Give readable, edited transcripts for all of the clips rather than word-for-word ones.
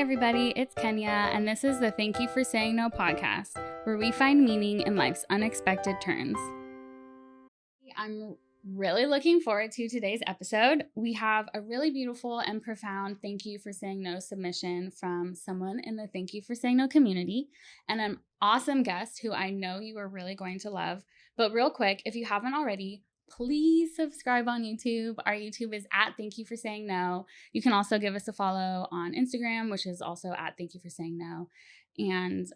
everybody, it's Kenya, and this is the Thank You for Saying No podcast, where we find meaning in life's unexpected turns. I'm really looking forward to today's episode. We have a really beautiful and profound Thank You for Saying No submission from someone in the Thank You for Saying No community, and an awesome guest who I know you are really going to love. But real quick, if you haven't already, please subscribe on YouTube. Our YouTube is at Thank You for Saying No. You can also give us a follow on Instagram, which is also at Thank You for Saying No. And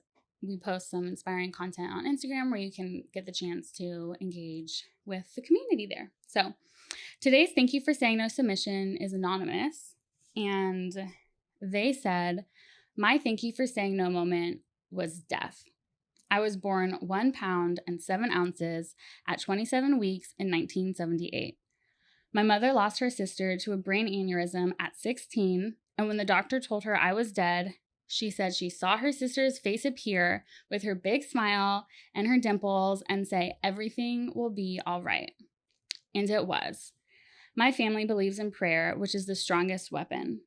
we post some inspiring content on Instagram where you can get the chance to engage with the community there. So today's Thank You for Saying No submission is anonymous. And they said, my thank you for saying no moment was death. I was born 1 pound and 7 ounces at 27 weeks in 1978. My mother lost her sister to a brain aneurysm at 16, and when the doctor told her I was dead, she said she saw her sister's face appear with her big smile and her dimples and say, everything will be all right. And it was. My family believes in prayer, which is the strongest weapon.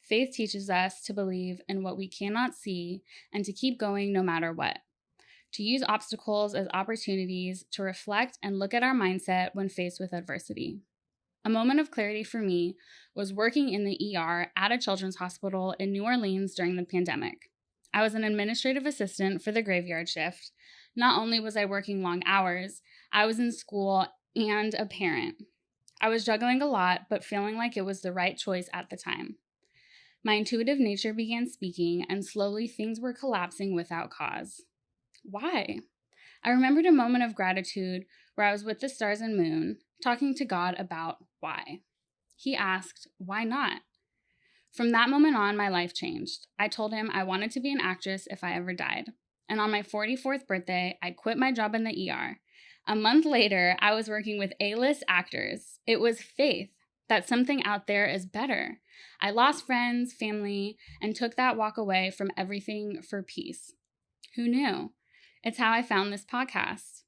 Faith teaches us to believe in what we cannot see and to keep going no matter what. To use obstacles as opportunities to reflect and look at our mindset when faced with adversity. A moment of clarity for me was working in the ER at a children's hospital in New Orleans during the pandemic. I was an administrative assistant for the graveyard shift. Not only was I working long hours, I was in school and a parent. I was juggling a lot, but feeling like it was the right choice at the time. My intuitive nature began speaking, and slowly things were collapsing without cause. Why? I remembered a moment of gratitude where I was with the stars and moon, talking to God about why. He asked, why not? From that moment on, my life changed. I told him I wanted to be an actress if I ever died. And on my 44th birthday, I quit my job in the ER. A month later, I was working with A-list actors. It was faith that something out there is better. I lost friends, family, and took that walk away from everything for peace. Who knew? It's how I found this podcast,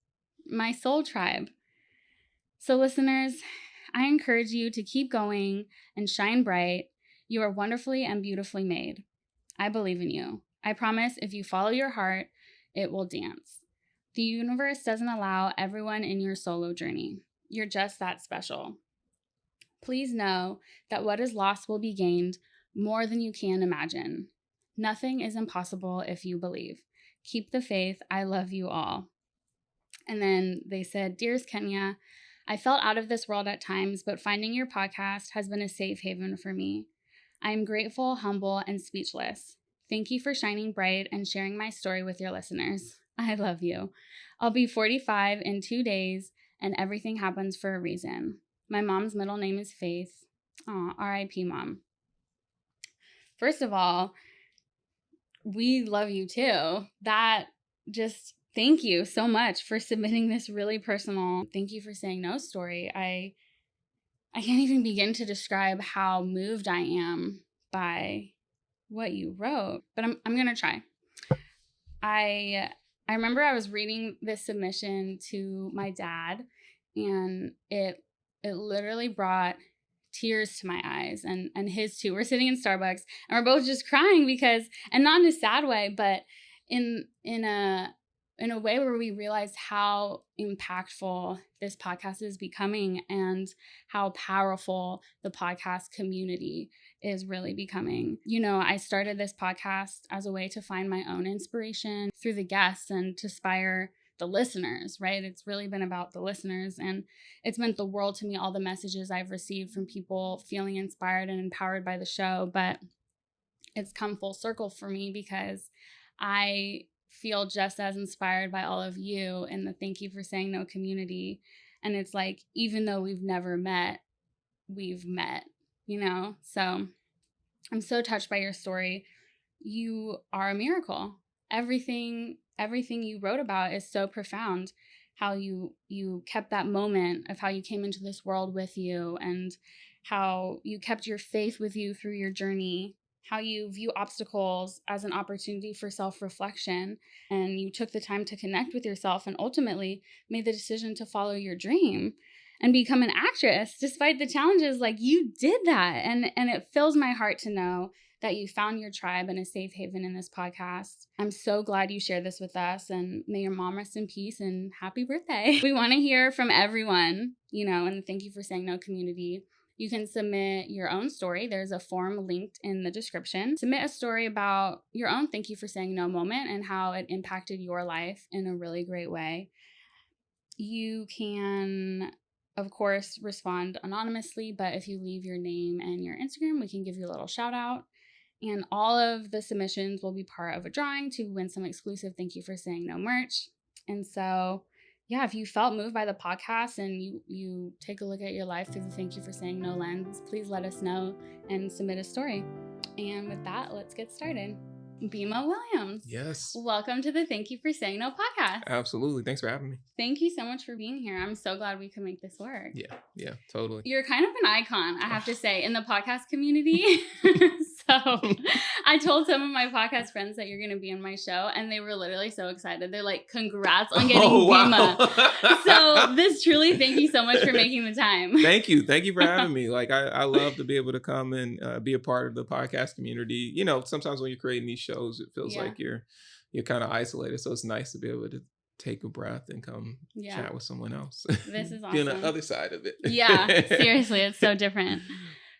my soul tribe. So listeners, I encourage you to keep going and shine bright. You are wonderfully and beautifully made. I believe in you. I promise if you follow your heart, it will dance. The universe doesn't allow everyone in your solo journey. You're just that special. Please know that what is lost will be gained more than you can imagine. Nothing is impossible if you believe. Keep the faith. I love you all. And then they said, Dearest Kenya, I felt out of this world at times, but finding your podcast has been a safe haven for me. I am grateful, humble, and speechless. Thank you for shining bright and sharing my story with your listeners. I love you. I'll be 45 in 2 days, and everything happens for a reason. My mom's middle name is Faith. Aw, R.I.P. Mom. First of all, we love you too. Thank you so much for submitting this really personal Thank You for Saying No story. I can't even begin to describe how moved I am by what you wrote, but I'm going to try. I remember I was reading this submission to my dad, and it literally brought tears to my eyes and his too. We're sitting in Starbucks and we're both just crying because, and not in a sad way, but in a way where we realize how impactful this podcast is becoming and how powerful the podcast community is really becoming. You know, I started this podcast as a way to find my own inspiration through the guests and to inspire the listeners, right? It's really been about the listeners, and it's meant the world to me, all the messages I've received from people feeling inspired and empowered by the show. But it's come full circle for me because I feel just as inspired by all of you in the Thank You for Saying No community. And it's like, even though we've never met, we've met, you know? So I'm so touched by your story. You are a miracle. Everything you wrote about is so profound. How you kept that moment of how you came into this world with you, and how you kept your faith with you through your journey, how you view obstacles as an opportunity for self-reflection, and you took the time to connect with yourself and ultimately made the decision to follow your dream and become an actress despite the challenges. Like, you did that, and it fills my heart to know that you found your tribe and a safe haven in this podcast. I'm so glad you shared this with us, and may your mom rest in peace and happy birthday. We want to hear from everyone, in the Thank You for Saying No community. You can submit your own story. There's a form linked in the description. Submit a story about your own Thank You for Saying No moment and how it impacted your life in a really great way. You can, of course, respond anonymously, but if you leave your name and your Instagram, we can give you a little shout out. And all of the submissions will be part of a drawing to win some exclusive Thank You for Saying No merch. And so, yeah, if you felt moved by the podcast and you take a look at your life through the Thank You for Saying No lens, please let us know and submit a story. And with that, let's get started. Bimma Williams. Yes. Welcome to the Thank You for Saying No podcast. Absolutely. Thanks for having me. Thank you so much for being here. I'm so glad we could make this work. Yeah, totally. You're kind of an icon, I have to say, in the podcast community. So I told some of my podcast friends that you're going to be on my show, and they were literally so excited. They're like, congrats on getting Bimma. So this truly, thank you so much for making the time. Thank you. Thank you for having me. Like, I love to be able to come and be a part of the podcast community. Sometimes when you're creating these shows, it feels like you're kind of isolated. So it's nice to be able to take a breath and come chat with someone else. This is awesome. Be on the other side of it. Yeah, seriously, it's so different.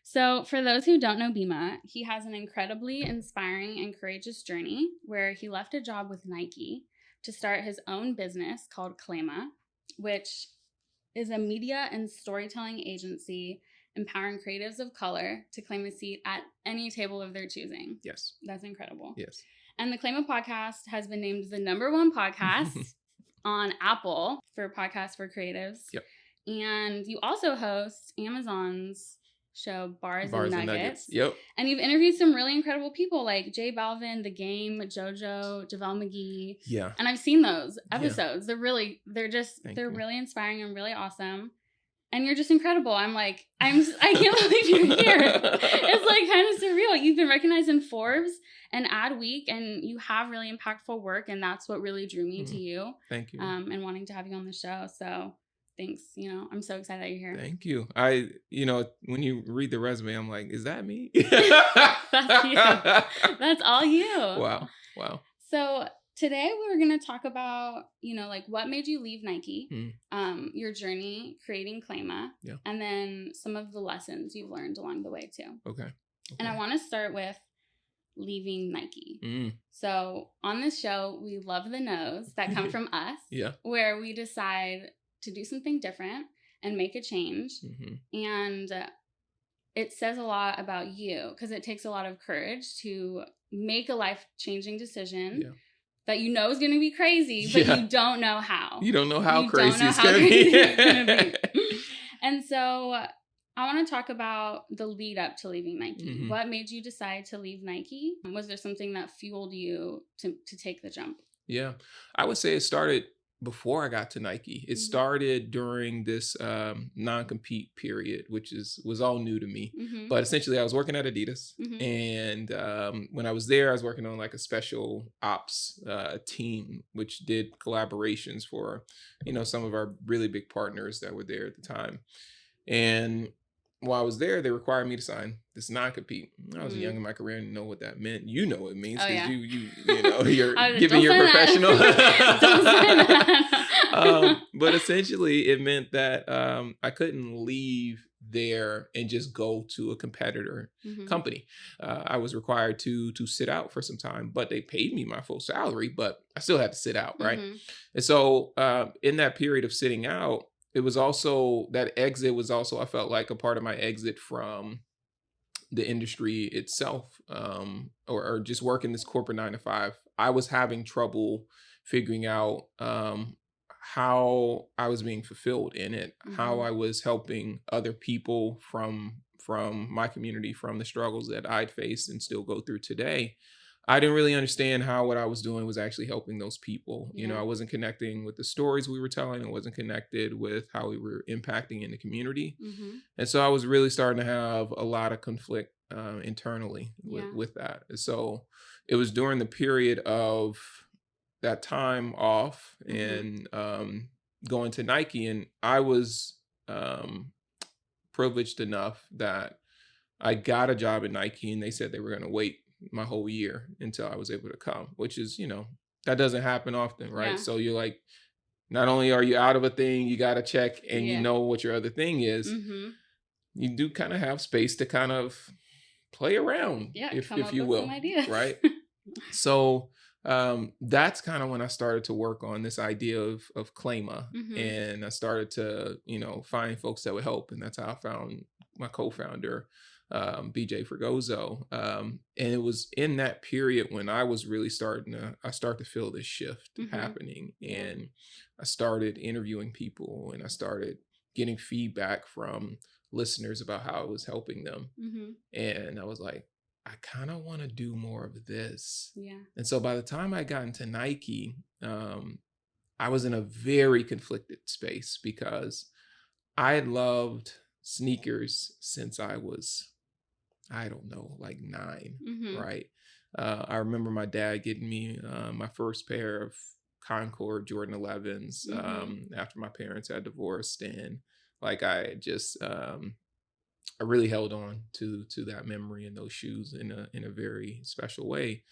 So for those who don't know Bimma, he has an incredibly inspiring and courageous journey where he left a job with Nike to start his own business called Claima, which is a media and storytelling agency empowering creatives of color to claim a seat at any table of their choosing. Yes. That's incredible. Yes. And the Claima podcast has been named the #1 podcast on Apple for podcasts for creatives. Yep. And you also host Amazon's show Bars and Nuggets. Yep. And you've interviewed some really incredible people like J Balvin, The Game, JoJo, JaVale McGee. Yeah. And I've seen those episodes. Yeah. They're you. really inspiring and really awesome. And you're just incredible. I can't believe you're here. It's like kind of surreal. You've been recognized in Forbes and Adweek, and you have really impactful work, and that's what really drew me to you. Thank you. And wanting to have you on the show. So thanks. I'm so excited that you're here. Thank you. When you read the resume, I'm like, is that me? That's you. That's all you. Wow. So today we're going to talk about, what made you leave Nike, your journey creating Claima, and then some of the lessons you've learned along the way too. Okay. And I want to start with leaving Nike. So on this show, we love the no's that come from us, where we decide to do something different and make a change. And it says a lot about you because it takes a lot of courage to make a life-changing decision that is going to be crazy, but you don't know how. You don't know how crazy it's going to be. And so I want to talk about the lead up to leaving Nike. What made you decide to leave Nike? Was there something that fueled you to take the jump? Yeah, I would say it started before I got to Nike. It started during this non-compete period, which was all new to me. But essentially, I was working at Adidas. And when I was there, I was working on like a special ops team, which did collaborations for, some of our really big partners that were there at the time. And while I was there, they required me to sign this non-compete. I was young in my career and didn't know what that meant. You know what it means because you're giving your professional. But essentially, it meant that I couldn't leave there and just go to a competitor company. I was required to sit out for some time, but they paid me my full salary, but I still had to sit out, right? And so in that period of sitting out, it was also, that exit was also, I felt like a part of my exit from the industry itself, or just working this corporate 9-to-5. I was having trouble figuring out how I was being fulfilled in it, how I was helping other people from my community, from the struggles that I'd faced and still go through today. I didn't really understand how what I was doing was actually helping those people. I wasn't connecting with the stories we were telling. I wasn't connected with how we were impacting in the community. And so I was really starting to have a lot of conflict internally with that. And so it was during the period of that time off and going to Nike. And I was privileged enough that I got a job at Nike, and they said they were going to wait my whole year until I was able to come, which is, that doesn't happen often, right? Yeah. So you're like, not only are you out of a thing, you got to check and you Yeah. know what your other thing is. You do kind of have space to kind of play around, if you will, some ideas. right? So that's kind of when I started to work on this idea of Claima, and I started to, find folks that would help, and that's how I found my co-founder, BJ Fregoso. And it was in that period when I was really start to feel this shift happening, and I started interviewing people, and I started getting feedback from listeners about how it was helping them. And I was like, I kind of want to do more of this. Yeah. And so by the time I got into Nike, I was in a very conflicted space because I had loved sneakers since I was, I don't know, like 9, right? I remember my dad getting me my first pair of Concord Jordan 11s after my parents had divorced, and like I just I really held on to that memory and those shoes in a very special way.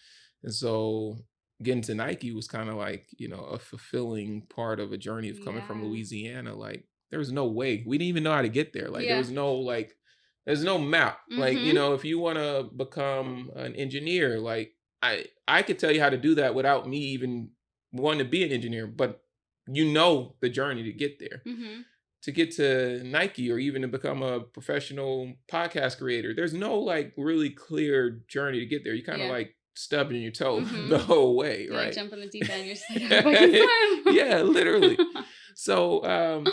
And so getting to Nike was kind of like, a fulfilling part of a journey of coming from Louisiana. Like there was no way we didn't even know how to get there. Like there was no there's no map. Like, if you want to become an engineer, like I could tell you how to do that without me even wanting to be an engineer, but the journey to get there. To get to Nike or even to become a professional podcast creator, there's no like really clear journey to get there. You kind of like stubbing your toe the whole way, right? Jump in the deep end, you're just like, yeah, literally. So,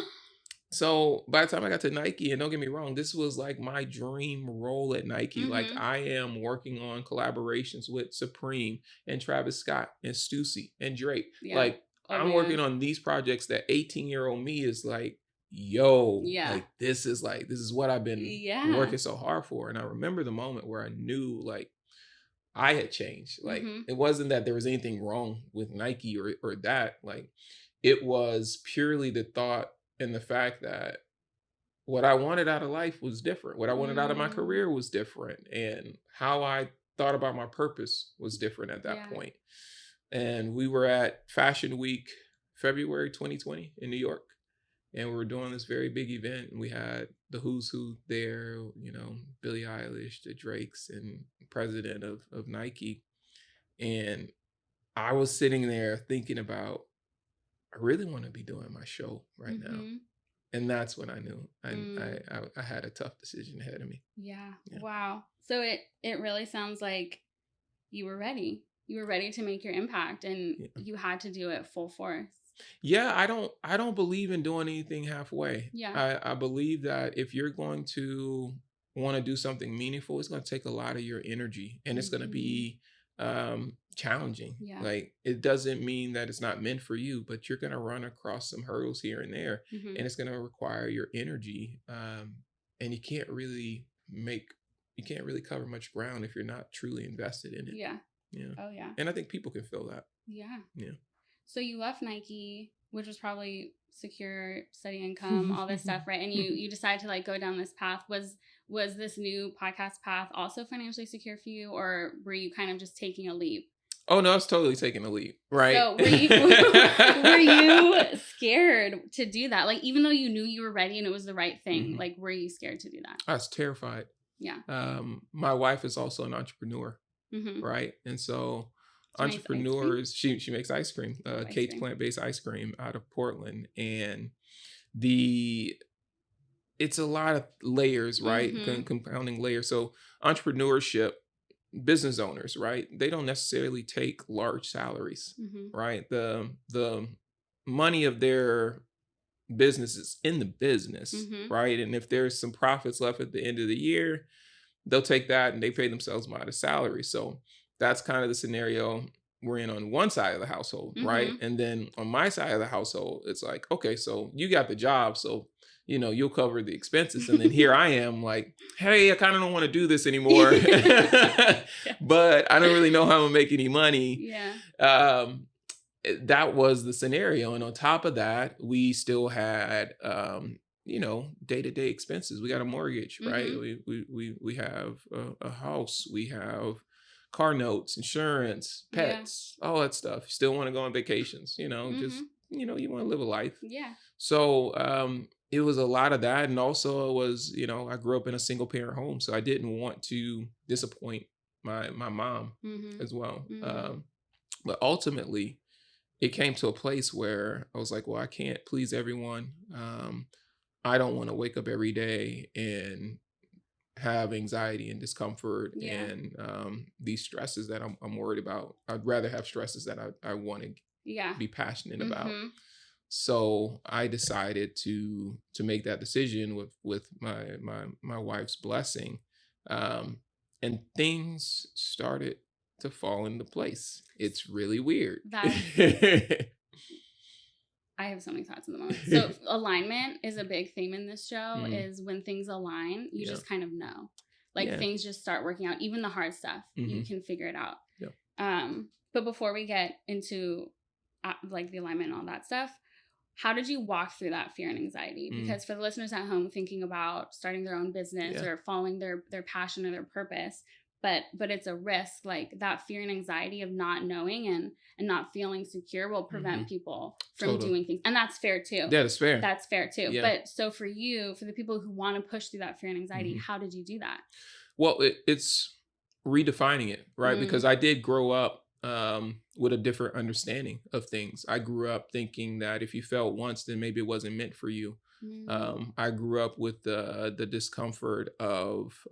so by the time I got to Nike, and don't get me wrong, this was like my dream role at Nike. Like I am working on collaborations with Supreme and Travis Scott and Stussy and Drake. Like I'm working on these projects that 18-year-old me is like, yo, like this is what I've been working so hard for. And I remember the moment where I knew like I had changed. Like it wasn't that there was anything wrong with Nike or that. Like it was purely the thought and the fact that what I wanted out of life was different. What I wanted out of my career was different. And how I thought about my purpose was different at that point. And we were at Fashion Week, February 2020 in New York. And we were doing this very big event, and we had the who's who there, Billie Eilish, the Drakes, and president of Nike. And I was sitting there thinking about, I really want to be doing my show right now. And that's when I knew I had a tough decision ahead of me. Yeah. Wow. So it really sounds like you were ready. You were ready to make your impact, and you had to do it full force. Yeah, I don't believe in doing anything halfway. Yeah. I believe that if you're going to want to do something meaningful, it's going to take a lot of your energy, and it's going to be challenging. Like it doesn't mean that it's not meant for you, but you're going to run across some hurdles here and there, and it's going to require your energy. And you can't really cover much ground if you're not truly invested in it. Yeah. Yeah. Oh yeah. And I think people can feel that. Yeah. Yeah. So you left Nike, which was probably secure, steady income, all this stuff, right? And you decided to like go down this path. Was this new podcast path also financially secure for you, or were you kind of just taking a leap? Oh no, I was totally taking a leap, right? So were you scared to do that? Like even though you knew you were ready and it was the right thing, like were you scared to do that? I was terrified. Yeah. My wife is also an entrepreneur, right? And so entrepreneurs, she makes ice cream, Kate's plant-based ice cream out of Portland, and it's a lot of layers, right? Compounding layers. So entrepreneurship, business owners, right? They don't necessarily take large salaries, right? The money of their business is in the business, right? And if there's some profits left at the end of the year, they'll take that and they pay themselves modest salary. So that's kind of the scenario we're in on one side of the household, right? And then on my side of the household, it's like, okay, so you got the job, so you'll cover the expenses. And then here I am like, hey, I kind of don't want to do this anymore, but I don't really know how I'm gonna make any money. Yeah. That was the scenario. And on top of that, we still had day-to-day expenses. We got a mortgage, right? We have a house, we have car notes, insurance, pets, all that stuff. Still want to go on vacations, just, you want to live a life. Yeah. So it was a lot of that. And also it was, I grew up in a single parent home, so I didn't want to disappoint my mom as well. But ultimately it came to a place where I was like, well, I can't please everyone. I don't want to wake up every day and have anxiety and discomfort and these stresses that I'm worried about. I'd rather have stresses that I want to be passionate about. So I decided to make that decision with my wife's blessing, and things started to fall into place. It's really weird. I have so many thoughts in the moment. So alignment is a big theme in this show. Is when things align, you just kind of know. Things just start working out. Even the hard stuff, you can figure it out. But before we get into the alignment and all that stuff, how did you walk through that fear and anxiety? Because for the listeners at home thinking about starting their own business or following their passion or their purpose, but it's a risk. That fear and anxiety of not knowing and not feeling secure will prevent people from doing things. And that's fair too. Yeah, that's fair. That's fair too. Yeah. But so for the people who want to push through that fear and anxiety, how did you do that? Well, it's redefining it, right? Because I did grow up with a different understanding of things. I grew up thinking that if you failed once, then maybe it wasn't meant for you. I grew up with the discomfort of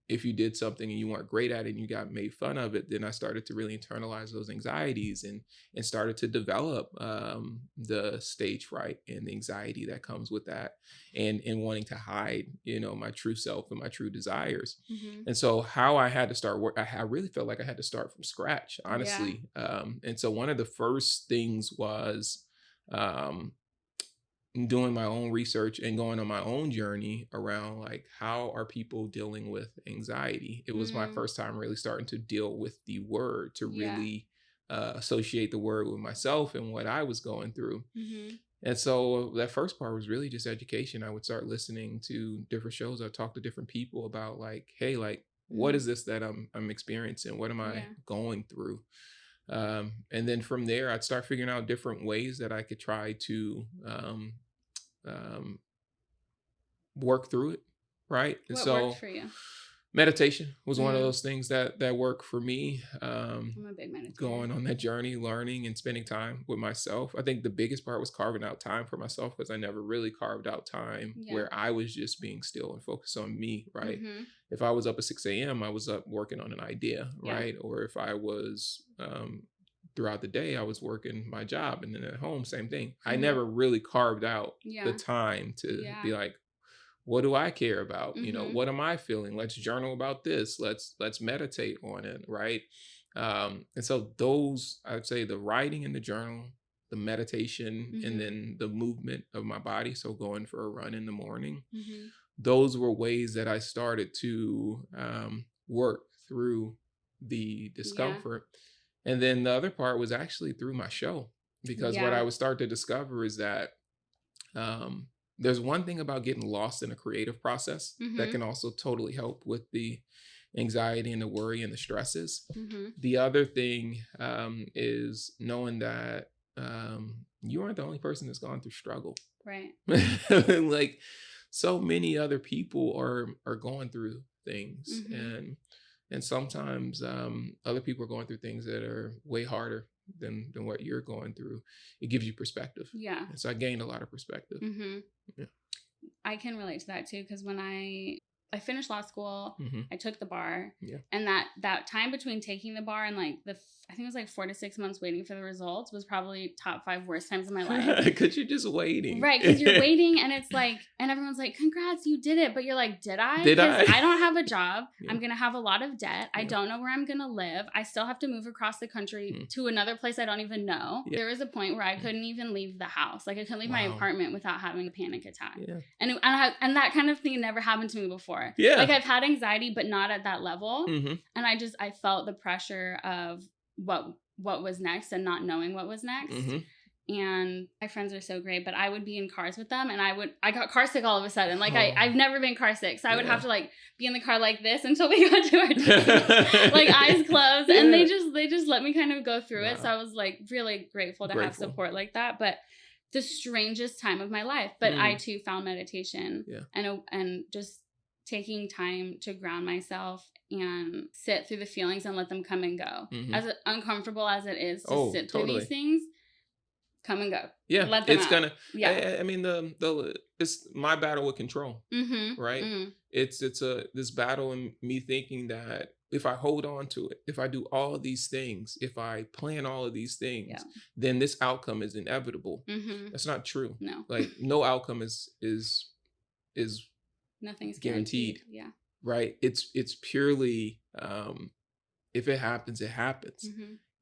if you did something and you weren't great at it and you got made fun of it, then I started to really internalize those anxieties and started to develop the stage fright and the anxiety that comes with that and wanting to hide, my true self and my true desires. And so how I had to start work, I really felt like I had to start from scratch, honestly. And so one of the first things was doing my own research and going on my own journey around how are people dealing with anxiety. It was my first time really starting to deal with the word, to really associate the word with myself and what I was going through. And so that first part was really just education. I would start listening to different shows. I'd talk to different people about hey, what is this that I'm experiencing? What am I going through? And then from there, I'd start figuring out different ways that I could try to work through it, right? And what so worked for you? Meditation was one of those things that worked for me. I'm a big meditator. Going on that journey, learning and spending time with myself. I think the biggest part was carving out time for myself, because I never really carved out time where I was just being still and focused on me, right? If I was up at 6 a.m., I was up working on an idea, right? Or if I was throughout the day, I was working my job, and then at home, same thing. I never really carved out the time to be like, what do I care about? What am I feeling? Let's journal about this. Let's meditate on it, right? And so those, I would say, the writing in the journal, the meditation, and then the movement of my body. So going for a run in the morning, those were ways that I started to work through the discomfort. And then the other part was actually through my show, because what I would start to discover is that there's one thing about getting lost in a creative process that can also totally help with the anxiety and the worry and the stresses. The other thing is knowing that you aren't the only person that's gone through struggle. Right. So many other people are going through things, and sometimes other people are going through things that are way harder than what you're going through. It gives you perspective. Yeah. And so I gained a lot of perspective. Yeah. I can relate to that too, because when I finished law school, I took the bar, and that time between taking the bar and I think it was 4 to 6 months waiting for the results was probably top 5 worst times of my life. Because you're just waiting. Right, because you're waiting, and it's and everyone's like, congrats, you did it. But you're like, did I? Because I don't have a job. I'm going to have a lot of debt. I don't know where I'm going to live. I still have to move across the country to another place I don't even know. There was a point where I couldn't even leave the house. I couldn't leave my apartment without having a panic attack. And that kind of thing never happened to me before. I've had anxiety, but not at that level. And I felt the pressure of what was next and not knowing what was next. and my friends are so great, but I would be in cars with them and I got car sick all of a sudden. Like I've never been car sick. So I would have to like be in the car like this until we got to our destination, like eyes closed. Yeah. And they just let me kind of go through it. So I was like really grateful to have support like that. But the strangest time of my life, but I too found meditation and just taking time to ground myself and sit through the feelings and let them come and go. As uncomfortable as it is to sit through these things, come and go. Yeah, let them it's out. gonna. Yeah, I mean it's my battle with control, right? It's this battle in me thinking that if I hold on to it, if I do all of these things, if I plan all of these things, then this outcome is inevitable. That's not true. No, like no outcome is nothing's guaranteed. Yeah, right. It's purely if it happens, it happens.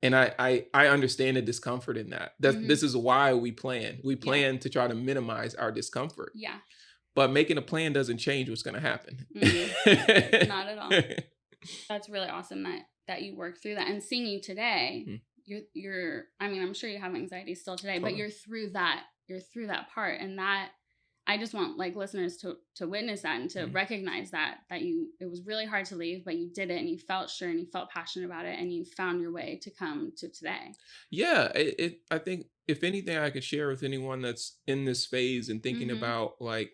And I understand the discomfort in that. This is why we plan. We plan to try to minimize our discomfort. Yeah. But making a plan doesn't change what's going to happen. Not at all. That's really awesome that you worked through that. And seeing you today, you're I mean, I'm sure you have anxiety still today, but you're through that. You're through that part. And that I just want like listeners to witness that and to recognize that it was really hard to leave, but you did it and you felt sure and you felt passionate about it and you found your way to come to today. Yeah, I think if anything I could share with anyone that's in this phase and thinking about like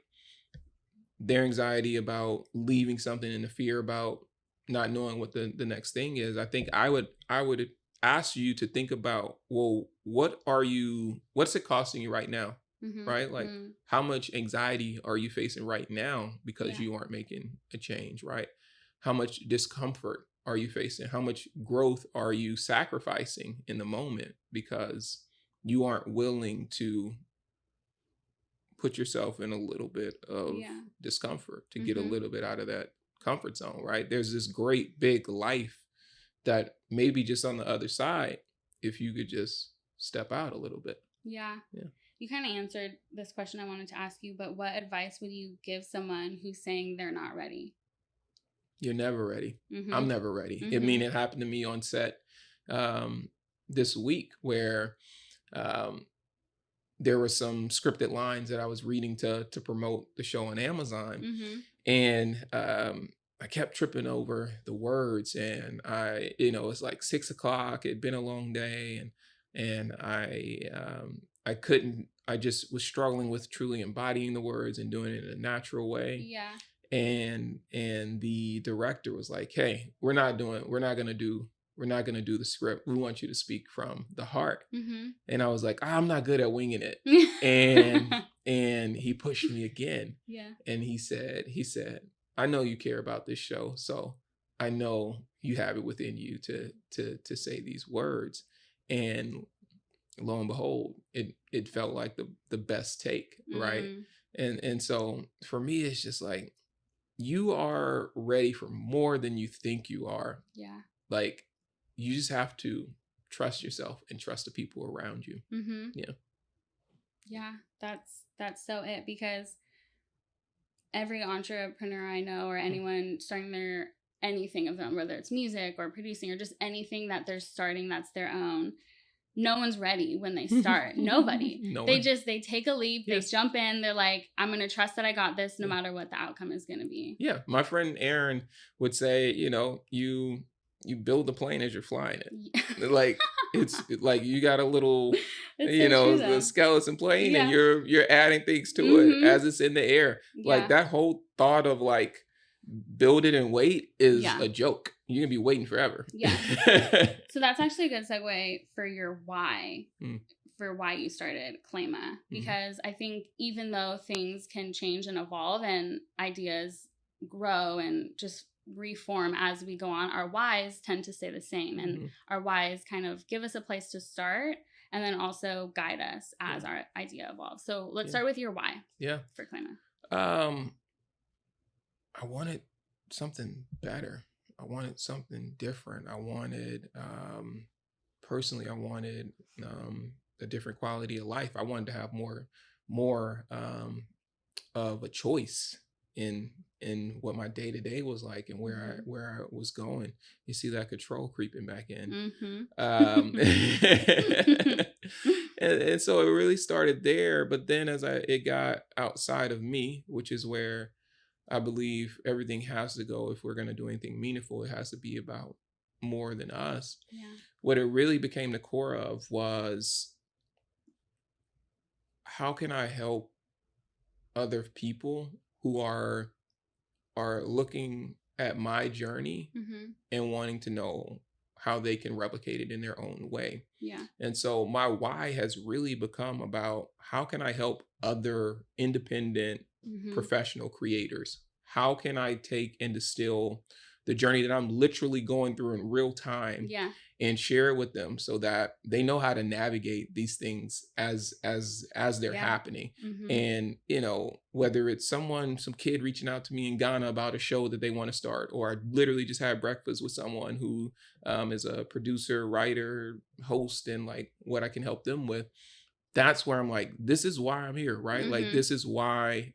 their anxiety about leaving something and the fear about not knowing what the next thing is, I think I would ask you to think about, well, what's it costing you right now? Right? Like how much anxiety are you facing right now because you aren't making a change, right? How much discomfort are you facing? How much growth are you sacrificing in the moment because you aren't willing to put yourself in a little bit of discomfort to get a little bit out of that comfort zone, right? There's this great big life that maybe just on the other side, if you could just step out a little bit. Yeah. You kind of answered this question I wanted to ask you, but what advice would you give someone who's saying they're not ready? You're never ready. I'm never ready. I mean, it happened to me on set this week where there were some scripted lines that I was reading to promote the show on Amazon. And I kept tripping over the words and it's like 6 o'clock. It'd been a long day and I just was struggling with truly embodying the words and doing it in a natural way. Yeah. And the director was like, hey, we're not going to do the script. We want you to speak from the heart. And I was like, I'm not good at winging it. and he pushed me again. Yeah. And he said, I know you care about this show. So I know you have it within you to say these words. And lo and behold, it felt like the best take, right? And so for me, it's just like, you are ready for more than you think you are. Yeah. Like, you just have to trust yourself and trust the people around you. Yeah. Yeah, that's so it, because every entrepreneur I know, or anyone starting anything of them, whether it's music or producing or just anything that they're starting that's their own, no one's ready when they start. Nobody. They take a leap, they jump in, they're like, I'm going to trust that I got this no matter what the outcome is going to be. Yeah. My friend Aaron would say, you build the plane as you're flying it. Like, it's like you got a little, a skeleton plane and you're adding things to it as it's in the air. Like, that whole thought of like, build it and wait is a joke. You're going to be waiting forever. Yeah. So that's actually a good segue for your why, for why you started Claima. Because I think even though things can change and evolve and ideas grow and just reform as we go on, our whys tend to stay the same. And our whys kind of give us a place to start and then also guide us as our idea evolves. So let's start with your why for Claima. I wanted something better. I wanted something different. I wanted, personally, I wanted a different quality of life. I wanted to have more of a choice in what my day to day was like and where I was going. You see that control creeping back in. And so it really started there. But then as it got outside of me, which is where I believe everything has to go. If we're going to do anything meaningful, it has to be about more than us. Yeah. What it really became the core of was, how can I help other people who are looking at my journey and wanting to know how they can replicate it in their own way. Yeah. And so my why has really become about, how can I help other independent professional creators? How can I take and distill the journey that I'm literally going through in real time and share it with them so that they know how to navigate these things as they're happening. And, you know, whether it's some kid reaching out to me in Ghana about a show that they want to start, or I literally just had breakfast with someone who is a producer, writer, host, and like what I can help them with. That's where I'm like, this is why I'm here, right? Like, this is why,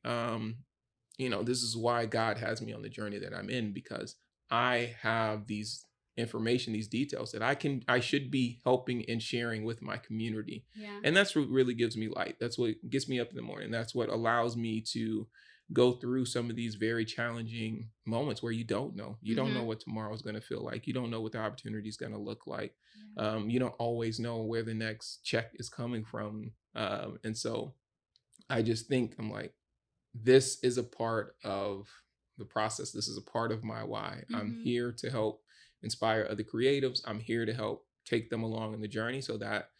this is why God has me on the journey that I'm in, because I have these information, these details that I should be helping and sharing with my community. Yeah. And that's what really gives me light. That's what gets me up in the morning. That's what allows me to go through some of these very challenging moments where you don't know. You don't know what tomorrow is going to feel like. You don't know what the opportunity is going to look like. Yeah. You don't always know where the next check is coming from. And so I just think, I'm like, this is a part of the process. This is a part of my why. I'm here to help inspire other creatives. I'm here to help take them along in the journey so that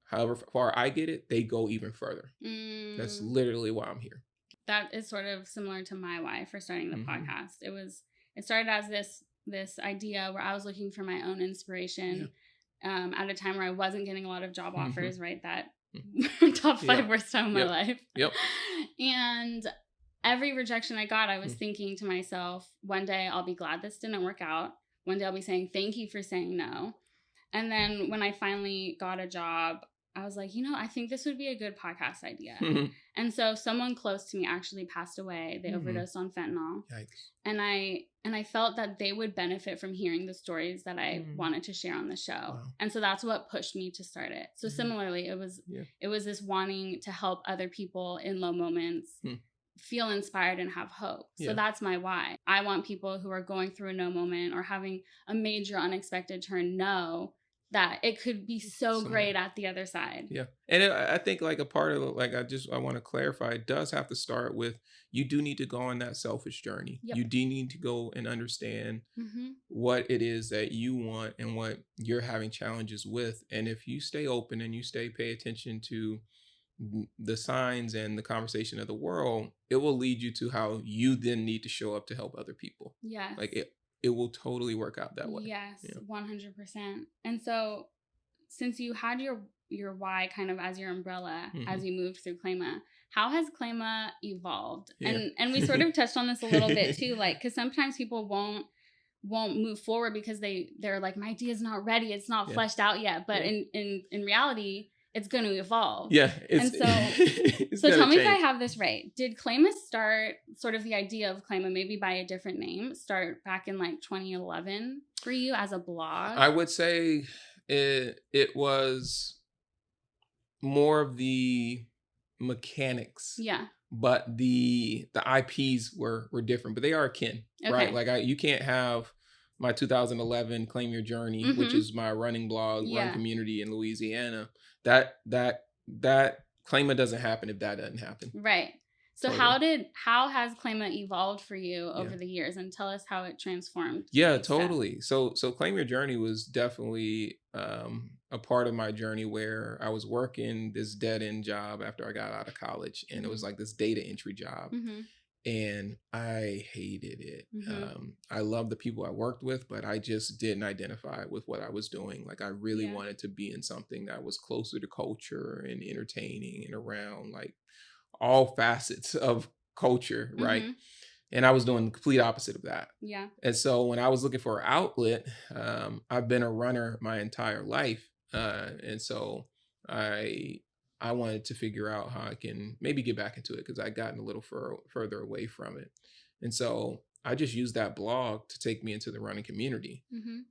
however far I get it, they go even further. That's literally why I'm here. That is sort of similar to my why for starting the podcast. It started as this idea where I was looking for my own inspiration at a time where I wasn't getting a lot of job offers, right? That top 5 worst time of my life. Yep. And every rejection I got, I was thinking to myself, one day I'll be glad this didn't work out. One day I'll be saying, thank you for saying no. And then when I finally got a job, I was like, I think this would be a good podcast idea. And so someone close to me actually passed away. They overdosed on fentanyl. Yikes. And I felt that they would benefit from hearing the stories that I wanted to share on the show. Wow. And so that's what pushed me to start it. So similarly, it was this wanting to help other people in low moments feel inspired and have hope. So that's my why. I want people who are going through a no moment or having a major unexpected turn know that it could be so great at the other side. Yeah. And I think like a part of like, I want to clarify, it does have to start with, you do need to go on that selfish journey. Yep. You do need to go and understand what it is that you want and what you're having challenges with. And if you stay open and you pay attention to the signs and the conversation of the world, it will lead you to how you then need to show up to help other people. Yes. Like it will totally work out that way. Yes, 100%. And so since you had your why kind of as your umbrella as you moved through Claima, how has Claima evolved? Yeah. And we sort of touched on this a little bit too, like, because sometimes people won't move forward because they're like, my idea is not ready, it's not fleshed out yet. But in reality, it's going to evolve. Yeah. And so tell me if I have this right. Did Claima start, sort of the idea of Claima, maybe by a different name, start back in like 2011 for you as a blog? I would say it was more of the mechanics. Yeah. But the IPs were different, but they are akin, right? Like you can't have my 2011 Claim Your Journey, which is my running blog, run community in Louisiana. That Claima doesn't happen if that doesn't happen. Right. So how has Claima evolved for you over the years, and tell us how it transformed? Yeah, totally. So Claim Your Journey was definitely a part of my journey where I was working this dead end job after I got out of college, and it was like this data entry job. And I hated it. I loved the people I worked with, but I just didn't identify with what I was doing. Like I really wanted to be in something that was closer to culture and entertaining and around like all facets of culture, right? And I was doing the complete opposite of that. Yeah. And so when I was looking for an outlet, I've been a runner my entire life. And so I I wanted to figure out how I can maybe get back into it because I'd gotten a little further away from it. And so I just used that blog to take me into the running community.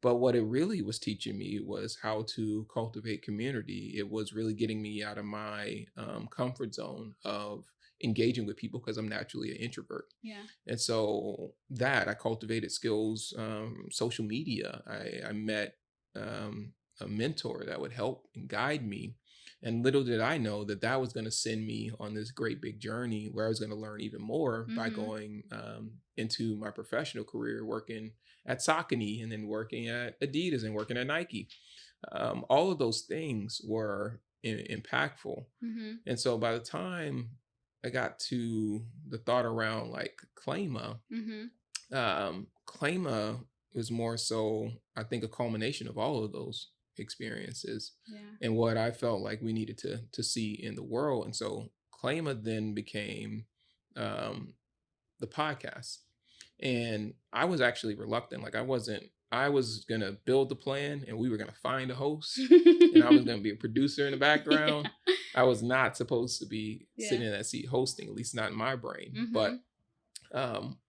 But what it really was teaching me was how to cultivate community. It was really getting me out of my comfort zone of engaging with people because I'm naturally an introvert. Yeah. And so I cultivated skills, social media. I met a mentor that would help and guide me. And little did I know that was going to send me on this great big journey where I was going to learn even more by going into my professional career, working at Saucony and then working at Adidas and working at Nike. All of those things were impactful. And so by the time I got to the thought around like Claima, Claima was more so, I think, a culmination of all of those experiences and what I felt like we needed to see in the world. And so Claima then became the podcast. And I was actually reluctant. Like I was going to build the plan and we were going to find a host and I was going to be a producer in the background. Yeah. I was not supposed to be sitting in that seat hosting, at least not in my brain. But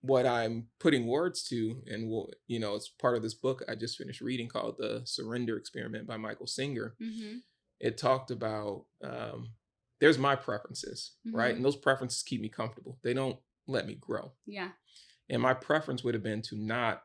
what I'm putting words to, and it's part of this book I just finished reading called The Surrender Experiment by Michael Singer. It talked about, there's my preferences, right? And those preferences keep me comfortable. They don't let me grow. Yeah. And my preference would have been to not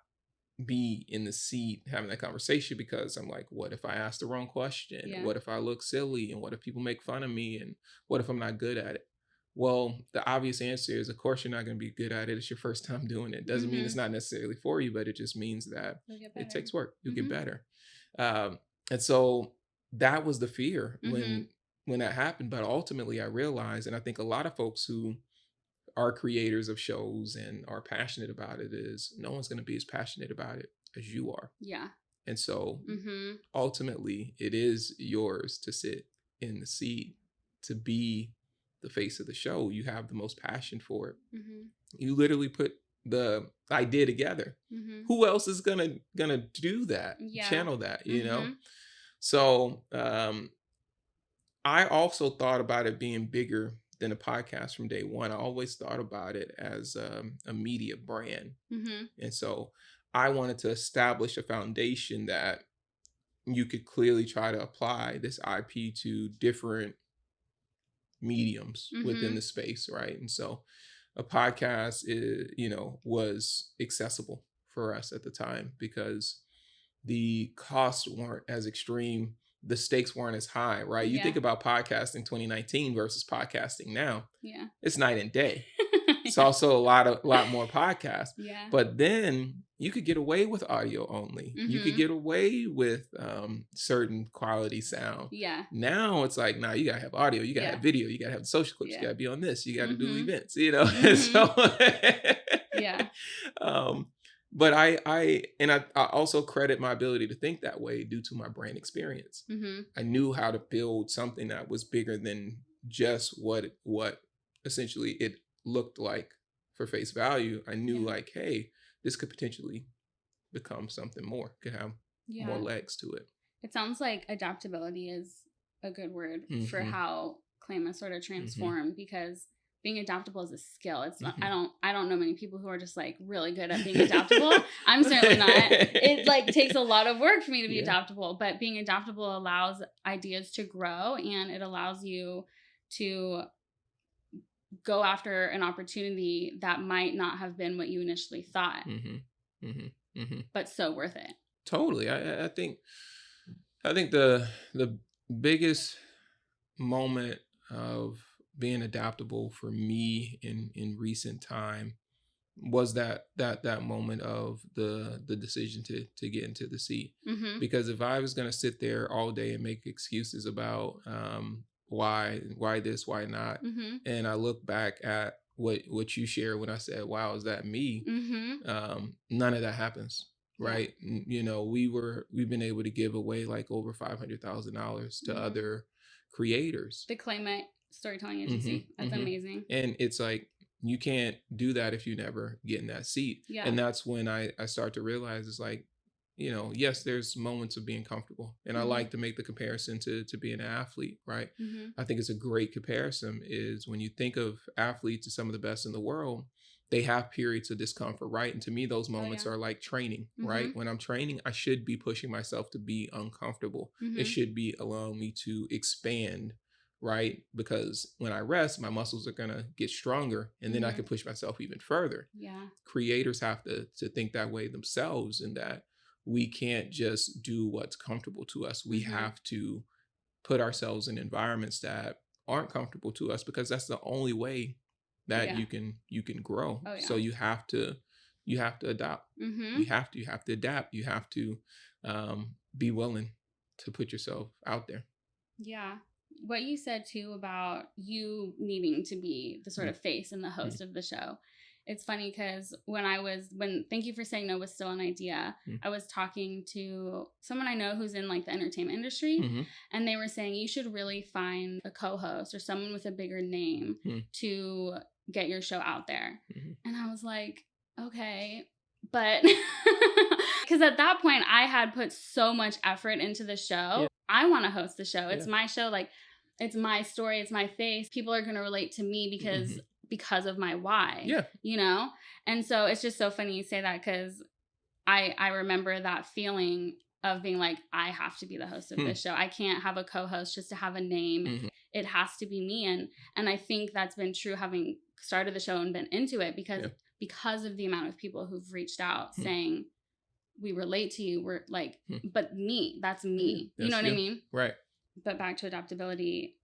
be in the seat having that conversation because I'm like, what if I ask the wrong question? Yeah. What if I look silly? And what if people make fun of me? And what if I'm not good at it? Well, the obvious answer is, of course, you're not going to be good at it. It's your first time doing it. Doesn't mean it's not necessarily for you, but it just means that it takes work. You'll get better. And so that was the fear when that happened. But ultimately, I realized, and I think a lot of folks who are creators of shows and are passionate about it, is no one's going to be as passionate about it as you are. Yeah. And so ultimately, it is yours to sit in the seat, to be the face of the show. You have the most passion for it. You literally put the idea together. Who else is gonna do that? Channel that, you know? So I also thought about it being bigger than a podcast from day one. I always thought about it as a media brand. And so I wanted to establish a foundation that you could clearly try to apply this IP to different mediums within the space, right? And so a podcast was accessible for us at the time because the costs weren't as extreme, the stakes weren't as high, right? You think about podcasting 2019 versus podcasting now, it's night and day. It's also a lot more podcasts. But then you could get away with audio only. You could get away with certain quality sound. Now it's like, you gotta have audio, you gotta have video, you gotta have the social clips, you gotta be on this, you gotta do events, So but I also credit my ability to think that way due to my brain experience. I knew how to build something that was bigger than just what essentially it looked like for face value. I knew like, hey, this could potentially become something more, could have more legs to it. It sounds like adaptability is a good word for how Claima sort of transformed, because being adaptable is a skill. It's not, I don't know many people who are just like really good at being adaptable. I'm certainly not. It like takes a lot of work for me to be adaptable, but being adaptable allows ideas to grow, and it allows you to go after an opportunity that might not have been what you initially thought, but so worth it. Totally. I think the biggest moment of being adaptable for me in recent time was that moment of the decision to get into the seat. Because if I was going to sit there all day and make excuses about why this, why not, and I look back at what you shared when I said, wow, is that me? None of that happens, right? We've been able to give away like over $500,000 to other creators. The Claima storytelling agency. That's amazing. And it's like, you can't do that if you never get in that seat. And that's when I start to realize, it's like, yes, there's moments of being comfortable. And I like to make the comparison to being an athlete, right? I think it's a great comparison is when you think of athletes, some of the best in the world, they have periods of discomfort, right? And to me, those moments are like training, right? When I'm training, I should be pushing myself to be uncomfortable. It should be allowing me to expand, right? Because when I rest, my muscles are going to get stronger and then I can push myself even further. Yeah. Creators have to think that way themselves, and that we can't just do what's comfortable to us. We have to put ourselves in environments that aren't comfortable to us, because that's the only way that you can grow. Oh, yeah. So you have to adopt. You have to adapt. You have to be willing to put yourself out there. Yeah. What you said too about you needing to be the sort of face and the host of the show. It's funny because when Thank You for Saying No was still an idea, I was talking to someone I know who's in like the entertainment industry, and they were saying you should really find a co-host or someone with a bigger name to get your show out there. And I was like, okay, but because at that point I had put so much effort into the show. Yeah. I want to host the show. It's my show. Like, it's my story. It's my face. People are going to relate to me because of my why, And so it's just so funny you say that, because I remember that feeling of being like, I have to be the host of this show. I can't have a co-host just to have a name. It has to be me. And I think that's been true having started the show and been into it, because of the amount of people who've reached out saying, we relate to you. We're like, but me, that's me. You know what I mean? Right. But back to adaptability.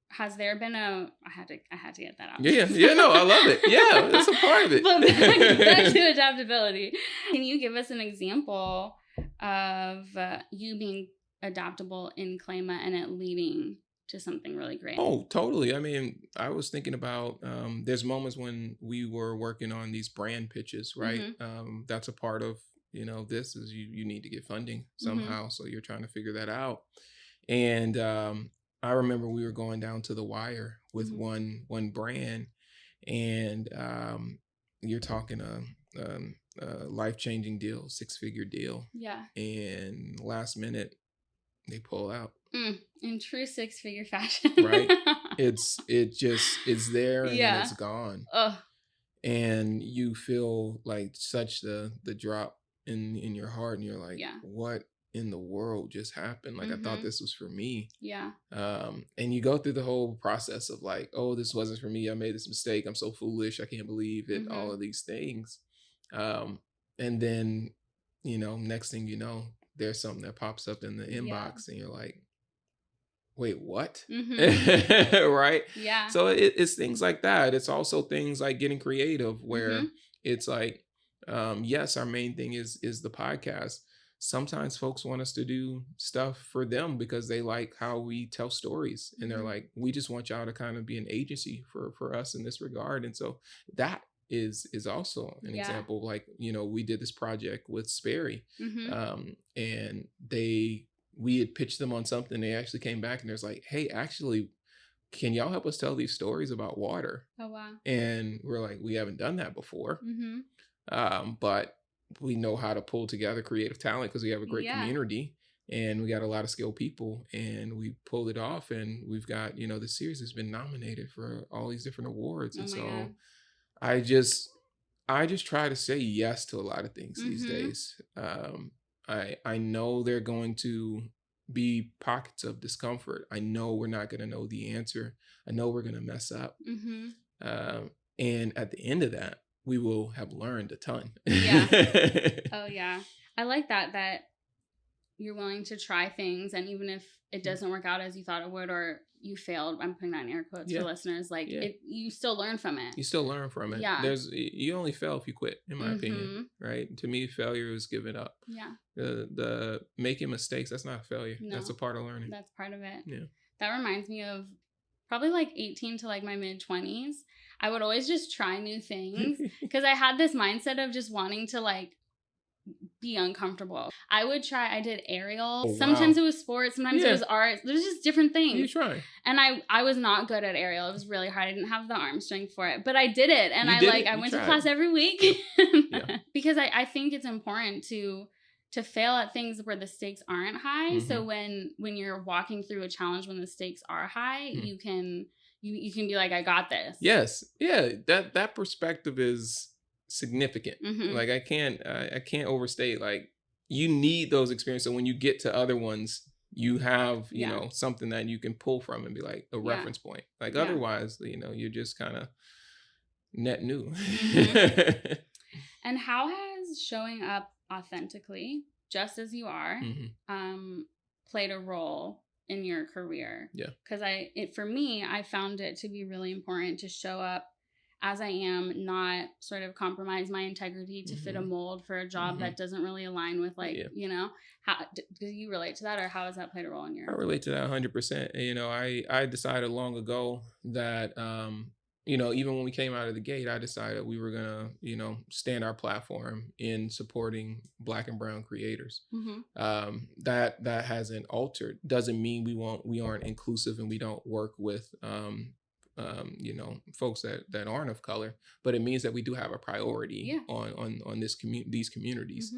Has there been I had to get that out. Yeah, no, I love it. Yeah, that's a part of it. But back to adaptability. Can you give us an example of you being adaptable in Claima and it leading to something really great? Oh, totally. I mean, I was thinking about, there's moments when we were working on these brand pitches, right? That's a part of, this is you need to get funding somehow. So you're trying to figure that out. And I remember we were going down to the wire with one brand, and you're talking a life-changing deal, 6-figure deal. Yeah. And last minute, they pull out. In true 6-figure fashion. Right. It's there and then it's gone. And you feel like such the drop in your heart, and you're like, what in the world just happened? Like, I thought this was for me. Yeah. And you go through the whole process of like, oh, this wasn't for me. I made this mistake. I'm so foolish. I can't believe it. All of these things. And then, next thing you know, there's something that pops up in the inbox and you're like, wait, what? Right? Yeah. So it's things like that. It's also things like getting creative where it's like, yes, our main thing is the podcast. Sometimes folks want us to do stuff for them because they like how we tell stories, and they're like, we just want y'all to kind of be an agency for us in this regard. And so that is also an example. Like, we did this project with Sperry, and we had pitched them on something. They actually came back and there's like, hey, actually, can y'all help us tell these stories about water? Oh, wow. And we're like, we haven't done that before. But we know how to pull together creative talent because we have a great community and we got a lot of skilled people, and we pulled it off, and we've got, this series has been nominated for all these different awards. And so God. I just try to say yes to a lot of things these days. I know they're going to be pockets of discomfort. I know we're not going to know the answer. I know we're going to mess up. And at the end of that, we will have learned a ton. Oh, yeah. I like that you're willing to try things. And even if it doesn't work out as you thought it would, or you failed, I'm putting that in air quotes for listeners, like you still learn from it. You still learn from it. Yeah. You only fail if you quit, in my opinion, right? To me, failure is giving up. Yeah. The making mistakes, that's not a failure. No, that's a part of learning. That's part of it. Yeah. That reminds me of probably like 18 to like my mid 20s. I would always just try new things because I had this mindset of just wanting to like be uncomfortable. I did aerial. Oh, sometimes it was sports, sometimes it was art. There's just different things. You try. And I was not good at aerial. It was really hard. I didn't have the arm strength for it, but I did it. And I went to class every week because I think it's important to to fail at things where the stakes aren't high. Mm-hmm. So when you're walking through a challenge when the stakes are high, you can be like, I got this. Yes. Yeah. That perspective is significant. Mm-hmm. Like I can't overstate, like, you need those experiences. So when you get to other ones, you have, you know, something that you can pull from and be like a reference point. Like otherwise, you know, you're just kind of net new. Mm-hmm. And how has showing up authentically, just as you are, played a role in your career? Yeah. Because for me, I found it to be really important to show up as I am, not sort of compromise my integrity to fit a mold for a job that doesn't really align with, like, you know, how do you relate to that, or how has that played a role in your? I relate to that 100%. You know, I decided long ago that, you know, even when we came out of the gate, I decided we were gonna, you know, stand our platform in supporting Black and brown creators. That hasn't altered. Doesn't mean we aren't inclusive and we don't work with you know, folks that aren't of color, but it means that we do have a priority on these communities.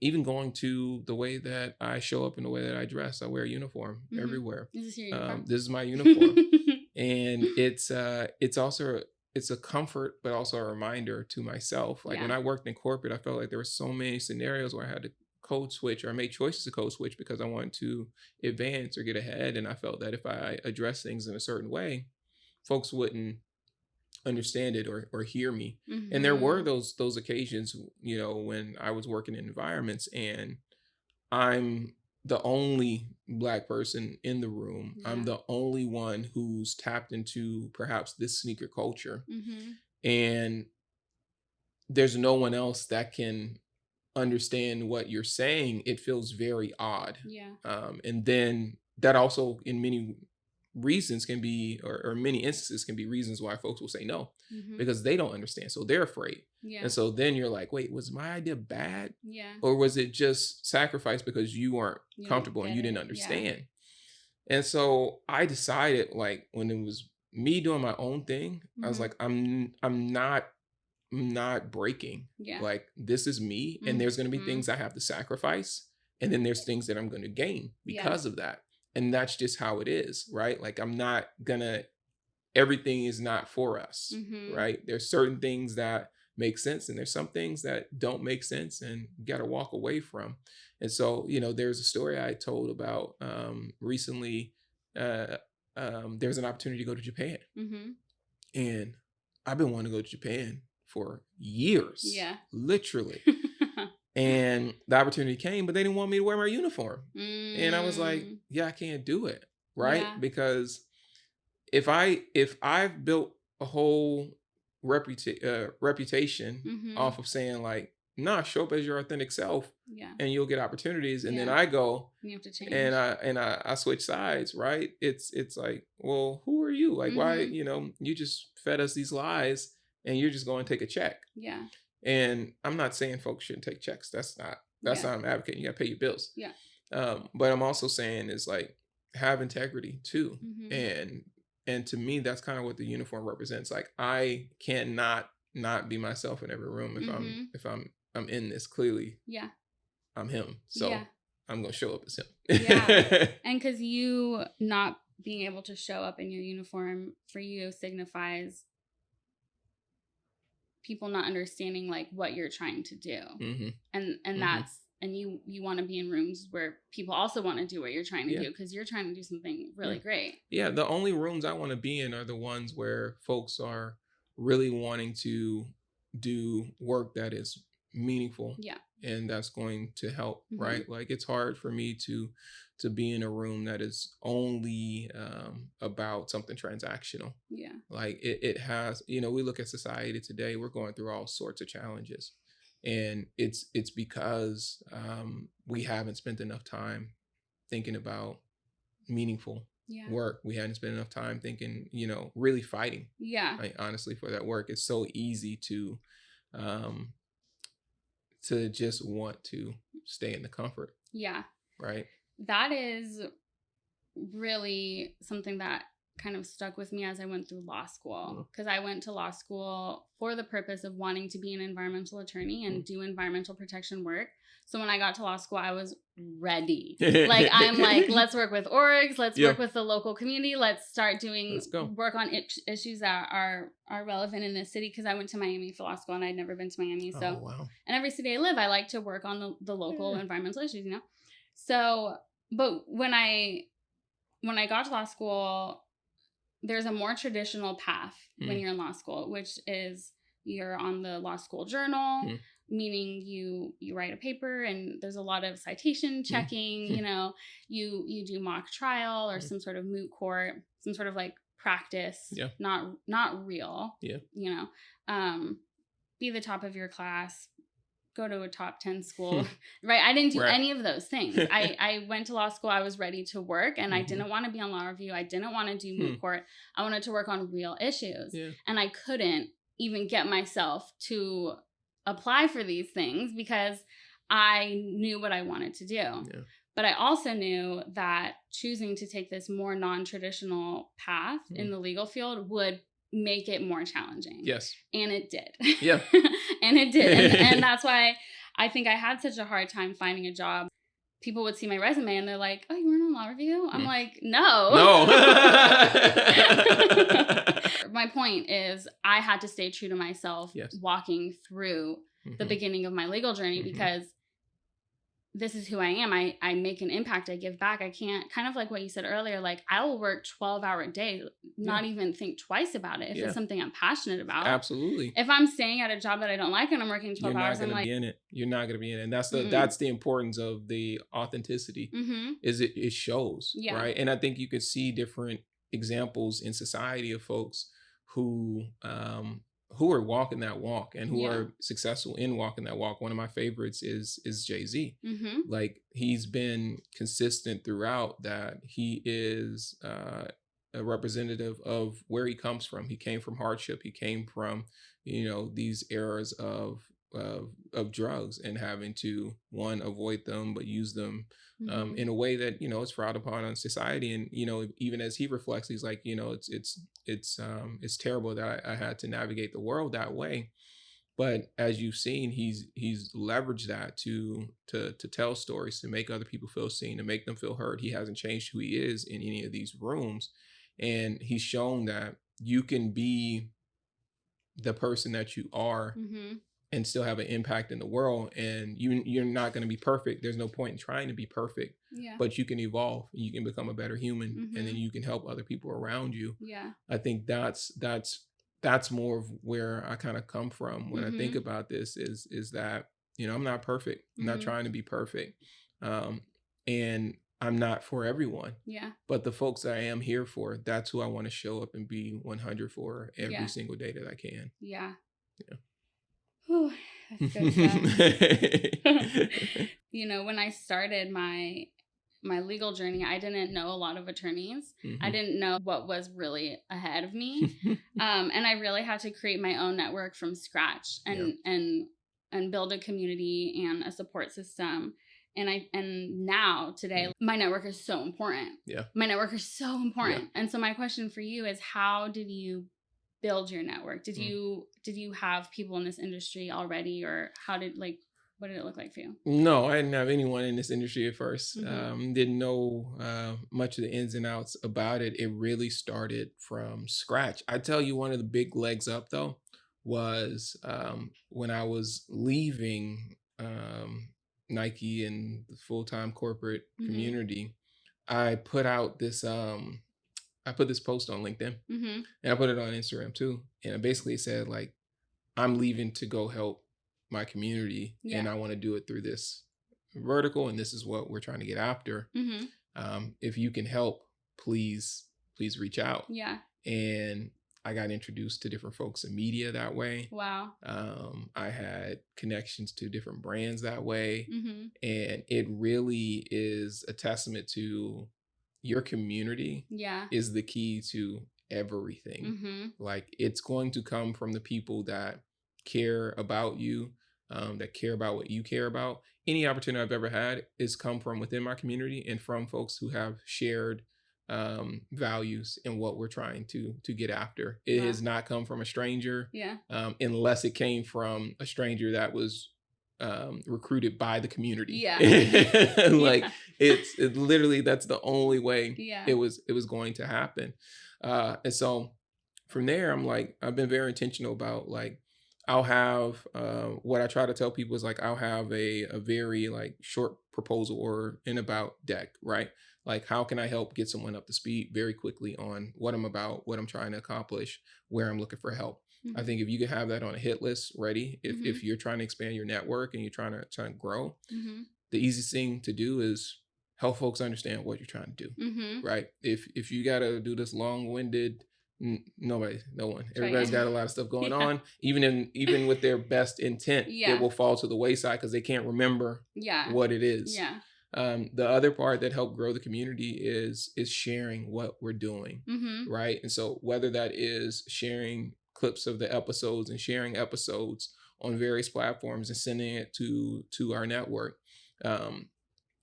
Even going to the way that I show up and the way that I dress, I wear a uniform everywhere. Is this your uniform? This is my uniform. And it's also, it's a comfort, but also a reminder to myself. Like when I worked in corporate, I felt like there were so many scenarios where I had to code switch or make choices to code switch because I wanted to advance or get ahead. And I felt that if I address things in a certain way, folks wouldn't understand it or hear me. And there were those occasions, you know, when I was working in environments and I'm the only Black person in the room. I'm the only one who's tapped into perhaps this sneaker culture. And there's no one else that can understand what you're saying. It feels very odd. And then that also in many reasons can be, or many instances can be reasons why folks will say no, because they don't understand. So they're afraid. And so then you're like, wait, was my idea bad? Or was it just sacrifice because you weren't comfortable and you didn't understand? And so I decided, like, when it was me doing my own thing, I was like, I'm not breaking. Like, this is me. And there's going to be things I have to sacrifice. And then there's things that I'm going to gain because of that. And that's just how it is, right? Like, I'm not gonna, everything is not for us, right? There's certain things that make sense and there's some things that don't make sense and you got to walk away from. And so, you know, there's a story I told about recently. There's an opportunity to go to Japan. And I've been wanting to go to Japan for years, literally. And the opportunity came, but they didn't want me to wear my uniform. And I was like, yeah, I can't do it. Right. Because if I've built a whole reputation off of saying, like, nah, show up as your authentic self and you'll get opportunities. And then I go, you have to change. And I switch sides. Right. It's like, well, who are you? Like, why, you know, you just fed us these lies and you're just going to take a check. And I'm not saying folks shouldn't take checks. That's not I'm advocating. You got to pay your bills. But I'm also saying is, like, have integrity too. And to me, that's kind of what the uniform represents. Like, I cannot not be myself in every room if I'm in this. Clearly, I'm him. So I'm gonna show up as him. And because you not being able to show up in your uniform for you signifies people not understanding, like, what you're trying to do. And that's, and you want to be in rooms where people also want to do what you're trying to do, because you're trying to do something really great. The only rooms I want to be in are the ones where folks are really wanting to do work that is meaningful and that's going to help. Right. Like, it's hard for me to be in a room that is only about something transactional. Like, it has, you know, we look at society today, we're going through all sorts of challenges, and it's because we haven't spent enough time thinking about meaningful work. We hadn't spent enough time thinking, you know, really fighting. Like, honestly, for that work. It's so easy to just want to stay in the comfort. Right. That is really something that kind of stuck with me as I went through law school, because I went to law school for the purpose of wanting to be an environmental attorney and do environmental protection work. So when I got to law school, I was ready. Like, I'm like, let's work with orgs. Let's work with the local community. Let's start doing work on issues that are relevant in this city. Because I went to Miami for law school and I'd never been to Miami. So, and every city I live, I like to work on the local environmental issues, you know? So, but when I got to law school, there's a more traditional path when you're in law school, which is you're on the law school journal, meaning you write a paper and there's a lot of citation checking, you know, you do mock trial or some sort of moot court, some sort of like practice, not real, you know, be the top of your class, go to a top 10 school, right? I didn't do any of those things. I went to law school. I was ready to work and I didn't want to be on law review. I didn't want to do moot court. I wanted to work on real issues and I couldn't even get myself to apply for these things because I knew what I wanted to do. But I also knew that choosing to take this more non-traditional path in the legal field would make it more challenging. Yes. And it did. Yeah. And it did. And that's why I think I had such a hard time finding a job. People would see my resume and they're like, oh, you weren't on law review? I'm like, no. My point is I had to stay true to myself walking through the beginning of my legal journey because this is who I am. I make an impact. I give back. I can't, kind of like what you said earlier, like I will work 12-hour days, not even think twice about it if it's something I'm passionate about. Absolutely. If I'm staying at a job that I don't like and I'm working 12 hours, I'm like, you're not going to be in it. And that's the importance of the authenticity is it shows, right? And I think you could see different examples in society of folks who are walking that walk and who are successful in walking that walk. One of my favorites is Jay-Z. Like he's been consistent throughout that he is a representative of where he comes from. He came from hardship. He came from, you know, these eras of drugs and having to avoid them, but use them in a way that, you know, is frowned upon in society. And, you know, even as he reflects, he's like, you know, it's terrible that I had to navigate the world that way. But as you've seen, he's leveraged that to tell stories, to make other people feel seen, to make them feel heard. He hasn't changed who he is in any of these rooms. And he's shown that you can be the person that you are and still have an impact in the world. And you're not going to be perfect. There's no point in trying to be perfect, but you can evolve. You can become a better human and then you can help other people around you. I think that's more of where I kind of come from when I think about this is that, you know, I'm not perfect. I'm not trying to be perfect. And I'm not for everyone. But the folks that I am here for, that's who I want to show up and be 100 for every single day that I can. Whew, that's good stuff. You know, when I started my legal journey, I didn't know a lot of attorneys. I didn't know what was really ahead of me. And I really had to create my own network from scratch and build a community and a support system. And now today, my network is so important. My network is so important. And so my question for you is, how did you build your network? Did you have people in this industry already, or what did it look like for you? No, I didn't have anyone in this industry at first. Didn't know much of the ins and outs about it. It really started from scratch. I tell you, one of the big legs up though was when I was leaving Nike and the full-time corporate community. I put out this post on LinkedIn and I put it on Instagram too. And I basically said, like, I'm leaving to go help my community and I want to do it through this vertical. And this is what we're trying to get after. If you can help, please reach out. And I got introduced to different folks in media that way. Wow. I had connections to different brands that way. And it really is a testament to your community is the key to everything. Like, it's going to come from the people that care about you, that care about what you care about. Any opportunity I've ever had is come from within my community and from folks who have shared values in what we're trying to get after. It has not come from a stranger, unless it came from a stranger that was recruited by the community. Yeah. Like it's literally, that's the only way Yeah. it was going to happen. And so from there, I'm like, I've been very intentional about like, I'll have what I try to tell people is like, I'll have a very like short proposal or an about deck, right? Like, how can I help get someone up to speed very quickly on what I'm about, what I'm trying to accomplish, where I'm looking for help. Mm-hmm. I think if you can have that on a hit list ready, if Mm-hmm. if you're trying to expand your network and you're trying to grow, Mm-hmm. the easiest thing to do is help folks understand what you're trying to do, Mm-hmm. right? If you got to do this long-winded, no one. Everybody's got a lot of stuff going on. Even with their best intent, it will fall to the wayside because they can't remember what it is. Yeah. The other part that helped grow the community is sharing what we're doing, Mm-hmm. right? And so whether that is sharing clips of the episodes and sharing episodes on various platforms and sending it to our network,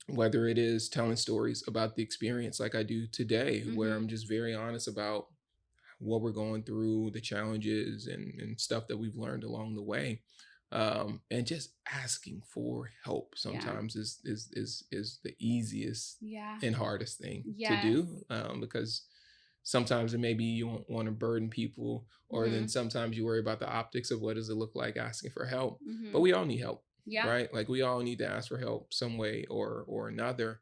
whether it is telling stories about the experience like I do today, Mm-hmm. where I'm just very honest about what we're going through, the challenges and stuff that we've learned along the way. And just asking for help sometimes is the easiest and hardest thing to do, because sometimes it maybe you don't want to burden people, or Mm-hmm. then sometimes you worry about the optics of what does it look like asking for help. Mm-hmm. But we all need help, right? Like we all need to ask for help some way or another.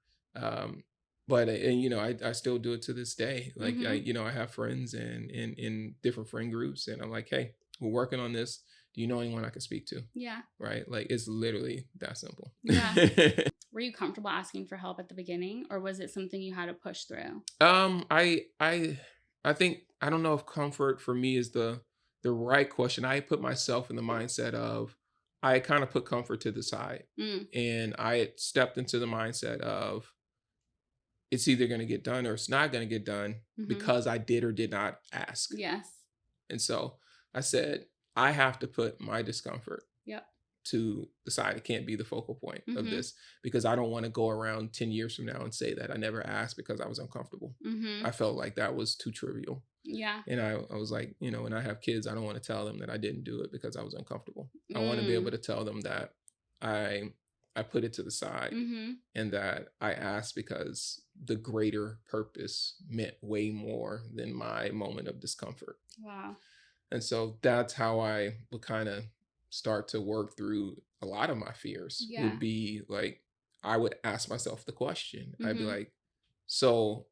But I still do it to this day. Like Mm-hmm. I have friends in different friend groups, and I'm like, hey, we're working on this. Do you know anyone I can speak to? Yeah. Right. Like it's literally that simple. Yeah. Were you comfortable asking for help at the beginning, or was it something you had to push through? I think, I don't know if comfort for me is the right question. I put myself in the mindset of, I kind of put comfort to the side, and I stepped into the mindset of, it's either going to get done or it's not going to get done, because I did or did not ask. Yes. And so I said, I have to put my discomfort to the side. It can't be the focal point of this, because I don't want to go around 10 years from now and say that I never asked because I was uncomfortable. I felt like that was too trivial. Yeah. And I was like, when I have kids, I don't want to tell them that I didn't do it because I was uncomfortable. I want to be able to tell them that I put it to the side, and that I asked because the greater purpose meant way more than my moment of discomfort. Wow. And so that's how I would kind of start to work through a lot of my fears. Would be like, I would ask myself the question. I'd be like, so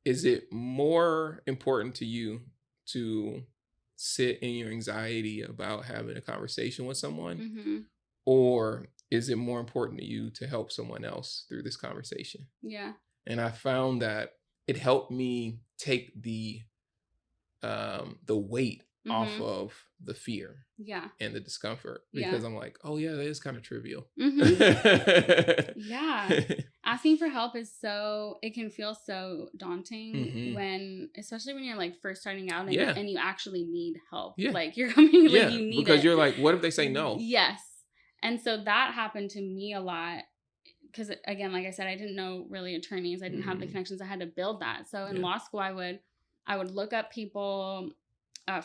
is it more important to you to sit in your anxiety about having a conversation with someone, or is it more important to you to help someone else through this conversation? Yeah. And I found that it helped me take the weight off of the fear and the discomfort, because I'm like, oh yeah, that is kind of trivial. Yeah. Asking for help is it can feel so daunting when, especially when you're like first starting out and you actually need help. Yeah. Like you're coming, like you need because it. You're like, what if they say no? Yes. And so that happened to me a lot. Because again, like I said, I didn't know really attorneys. I didn't have the connections. I had to build that. So in law school, I would look up people,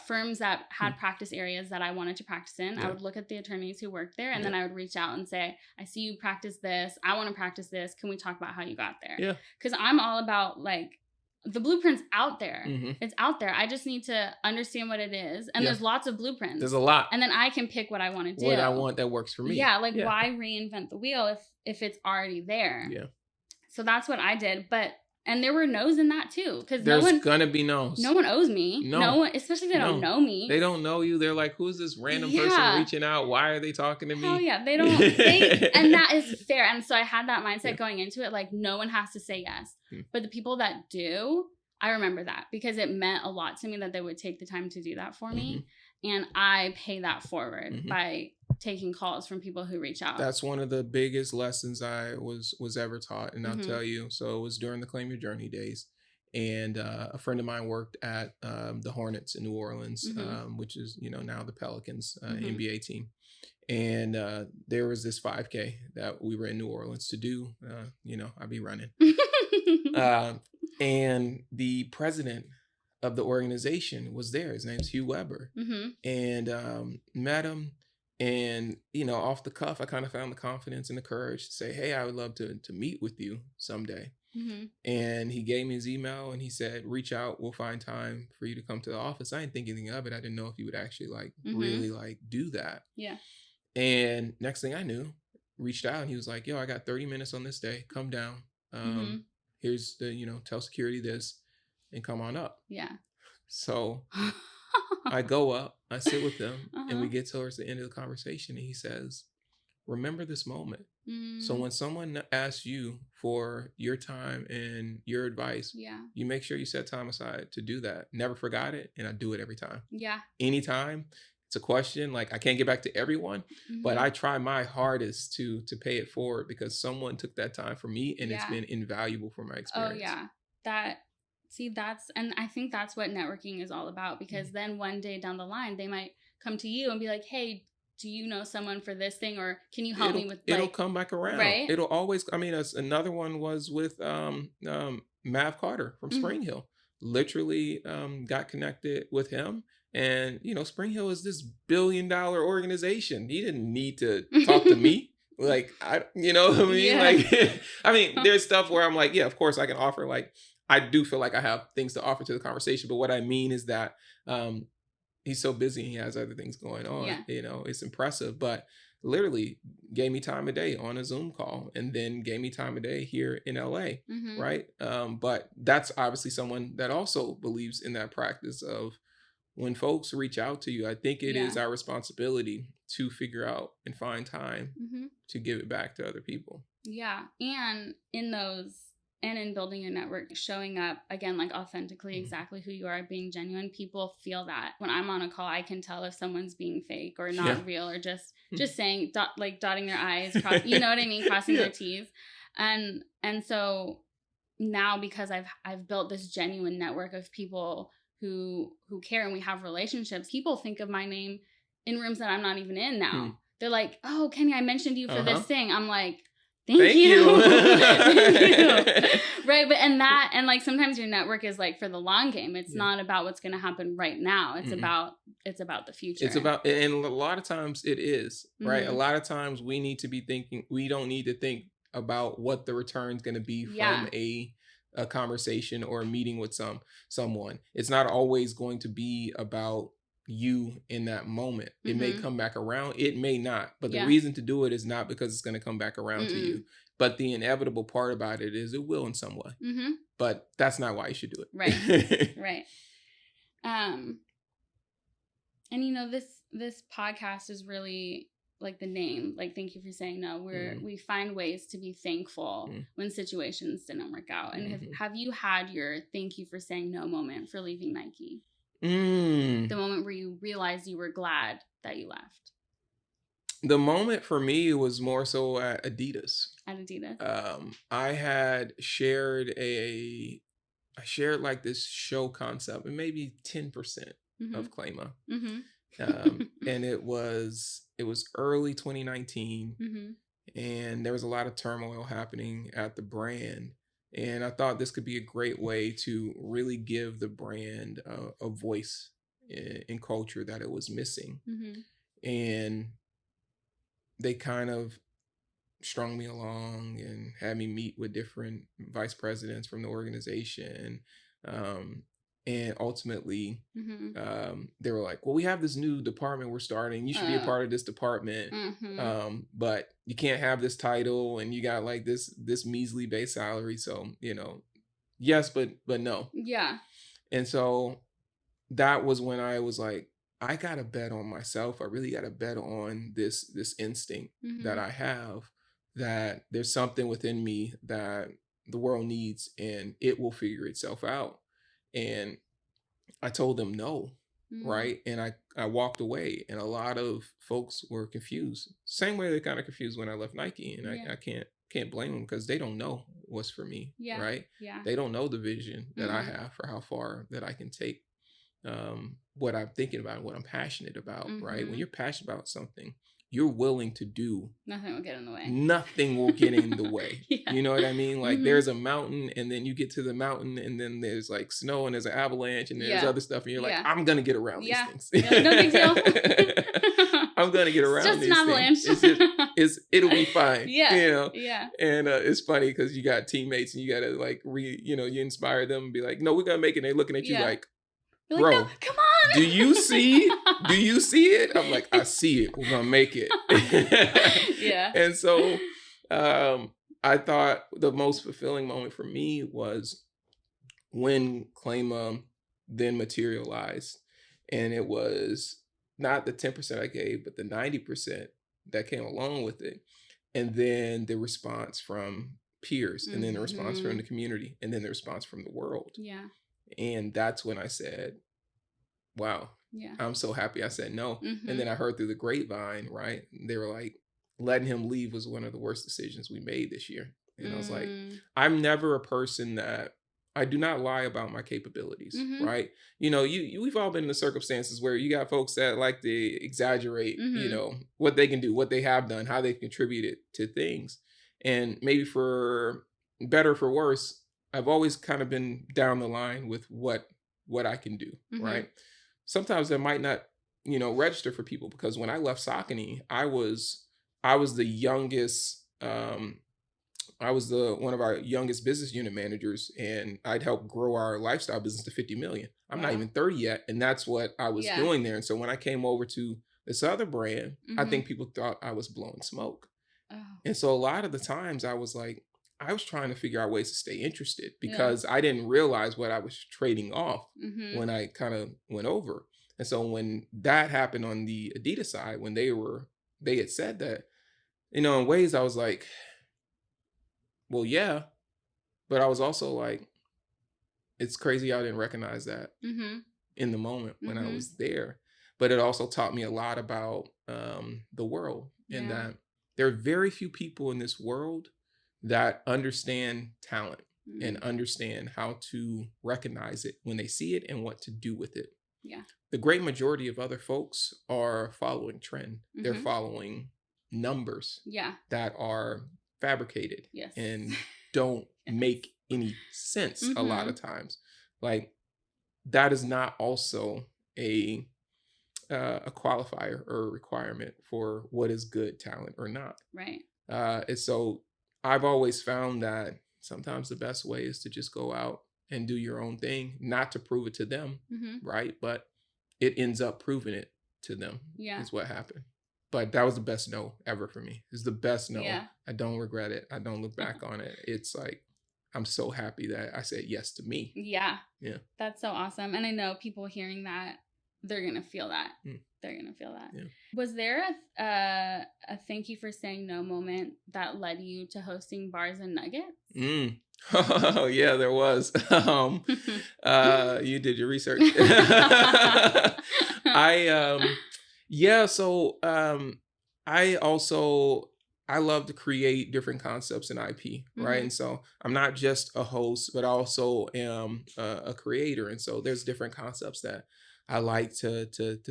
firms that had practice areas that I wanted to practice in. I would look at the attorneys who worked there, and then I would reach out and say, I see you practice this. I want to practice this. Can we talk about how you got there? Yeah. Because I'm all about like, the blueprint's out there. It's out there. I just need to understand what it is. And there's lots of blueprints. There's a lot. And then I can pick what I want to do. What I want that works for me. Yeah. Like why reinvent the wheel if it's already there? Yeah. So that's what I did. And there were no's in that too. Because there's gonna be no's. No one owes me. No one, especially if they don't know me. They don't know you. They're like, who's this random person reaching out? Why are they talking to me? Hell yeah. They don't. And that is fair. And so I had that mindset going into it. Like no one has to say yes. But the people that do, I remember that because it meant a lot to me that they would take the time to do that for me. And I pay that forward by taking calls from people who reach out. That's one of the biggest lessons I was ever taught. And I'll tell you, so it was during the Claim Your Journey days. And a friend of mine worked at the Hornets in New Orleans, which is, now the Pelicans NBA team. And there was this 5K that we were in New Orleans to do. I'd be running. And the president of the organization was there. His name's Hugh Weber. And met him. And, off the cuff, I kind of found the confidence and the courage to say, hey, I would love to meet with you someday. Mm-hmm. And he gave me his email and he said, reach out. We'll find time for you to come to the office. I didn't think anything of it. I didn't know if you would actually really do that. Yeah. And next thing I knew, reached out and he was like, yo, I got 30 minutes on this day. Come down. Here's the, tell security this and come on up. Yeah. So I go up, I sit with him, and we get towards the end of the conversation. And he says, remember this moment. So when someone asks you for your time and your advice, you make sure you set time aside to do that. Never forgot it. And I do it every time. Yeah. Anytime it's a question, like I can't get back to everyone, but I try my hardest to pay it forward because someone took that time for me and it's been invaluable for my experience. Oh yeah. And I think that's what networking is all about, because then one day down the line, they might come to you and be like, hey, do you know someone for this thing? Or can you help me with it'll come back around. Right. It'll always, another one was with Mav Carter from Spring Hill. Literally got connected with him. And, Spring Hill is this $1 billion organization. He didn't need to talk to me. Like, you know what I mean? Yeah. Like, there's stuff where I'm like, yeah, of course I can offer. Like, I do feel like I have things to offer to the conversation. But what I mean is that he's so busy and he has other things going on. Yeah. It's impressive. But literally gave me time of day on a Zoom call and then gave me time of day here in LA. Right. But that's obviously someone that also believes in that practice of when folks reach out to you, I think it is our responsibility to figure out and find time to give it back to other people. Yeah. And in building your network, showing up again, like authentically, exactly who you are, being genuine. People feel that. When I'm on a call, I can tell if someone's being fake or not real, or just saying, dotting their I's, you know what I mean? Crossing their T's. And so now, because I've built this genuine network of people who care and we have relationships, people think of my name in rooms that I'm not even in now. They're like, oh, Kenny, I mentioned you for this thing. I'm like, Thank you. Thank you. Right. But and like sometimes your network is like for the long game. It's not about what's going to happen right now. It's about the future. It's about, and a lot of times it is, right? A lot of times we need to be thinking, we don't need to think about what the return is going to be from a conversation or a meeting with someone. It's not always going to be about you in that moment. It may come back around, it may not, but the reason to do it is not because it's going to come back around to you, but the inevitable part about it is it will in some way. But that's not why you should do it. Right. Right. And this podcast is really like the name, like, thank you for saying no. We find ways to be thankful when situations didn't work out. And have you had your thank you for saying no moment for leaving Nike? The moment where you realized you were glad that you left. The moment for me was more so at Adidas. At Adidas. I had shared like this show concept, and maybe 10% of Claima. And it was early 2019, and there was a lot of turmoil happening at the brand. And I thought this could be a great way to really give the brand a voice in culture that it was missing. And they kind of strung me along and had me meet with different vice presidents from the organization. And ultimately, they were like, well, we have this new department we're starting. You should be a part of this department. But you can't have this title and you got like this measly base salary. So, yes, but no. Yeah. And so that was when I was like, I got to bet on myself. I really got to bet on this instinct that I have, that there's something within me that the world needs and it will figure itself out. And I told them no, right? And I walked away, and a lot of folks were confused. Same way they kind of confused when I left Nike, and I can't blame them because they don't know what's for me, right? Yeah. They don't know the vision that I have for how far that I can take what I'm thinking about, what I'm passionate about, right? When you're passionate about something, you're willing to do, nothing will get in the way. Nothing will get in the way. Yeah. You know what I mean? Like there's a mountain, and then you get to the mountain, and then there's like snow, and there's an avalanche, and there's other stuff, and you're like, I'm gonna get around these things. Like, no big deal. I'm gonna get around these things. It'll be fine. Yeah. You know? Yeah. And it's funny because you got teammates, and you gotta like you inspire them and be like, no, we're gonna make it. And they're looking at you like, bro, no, come on. Do you see it? I'm like, I see it. We're gonna make it. Yeah. And so I thought the most fulfilling moment for me was when Claima then materialized, and it was not the 10% I gave, but the 90% that came along with it. And then the response from peers, and then the response from the community, and then the response from the world. Yeah. And that's when I said, wow, I'm so happy I said no. And then I heard through the grapevine, right? They were like, letting him leave was one of the worst decisions we made this year. And I was like, I'm never a person that, I do not lie about my capabilities, right? You know, we've all been in the circumstances where you got folks that like to exaggerate, you know, what they can do, what they have done, how they've contributed to things. And maybe for better or for worse, I've always kind of been down the line with what I can do, right? Sometimes that might not, you know, register for people, because when I left Saucony, I was the youngest, I was one of our youngest business unit managers, and I'd helped grow our lifestyle business to 50 million. I'm not even 30 yet. And that's what I was doing there. And so when I came over to this other brand, I think people thought I was blowing smoke. Oh. And so a lot of the times I was trying to figure out ways to stay interested, because I didn't realize what I was trading off when I kind of went over. And so when that happened on the Adidas side, when they had said that, you know, in ways I was like, well, yeah, but I was also like, it's crazy I didn't recognize that in the moment when I was there. But it also taught me a lot about the world, and that there are very few people in this world that understand talent and understand how to recognize it when they see it and what to do with it. Yeah. The great majority of other folks are following trend. They're following numbers that are fabricated and don't make any sense a lot of times. Like, that is not also a qualifier or a requirement for what is good talent or not. Right. And so I've always found that sometimes the best way is to just go out and do your own thing, not to prove it to them, right? But it ends up proving it to them. Yeah, is what happened. But that was the best no ever for me. It's the best no. Yeah. I don't regret it. I don't look back on it. It's like, I'm so happy that I said yes to me. Yeah. Yeah. That's so awesome. And I know people hearing that, they're going to feel that. They're going to feel that. Yeah. Was there a thank you for saying no moment that led you to hosting Bars and Nuggets? Oh, yeah, there was. You did your research. I love to create different concepts in IP, right? And so I'm not just a host, but I also am a creator. And so there's different concepts that I like to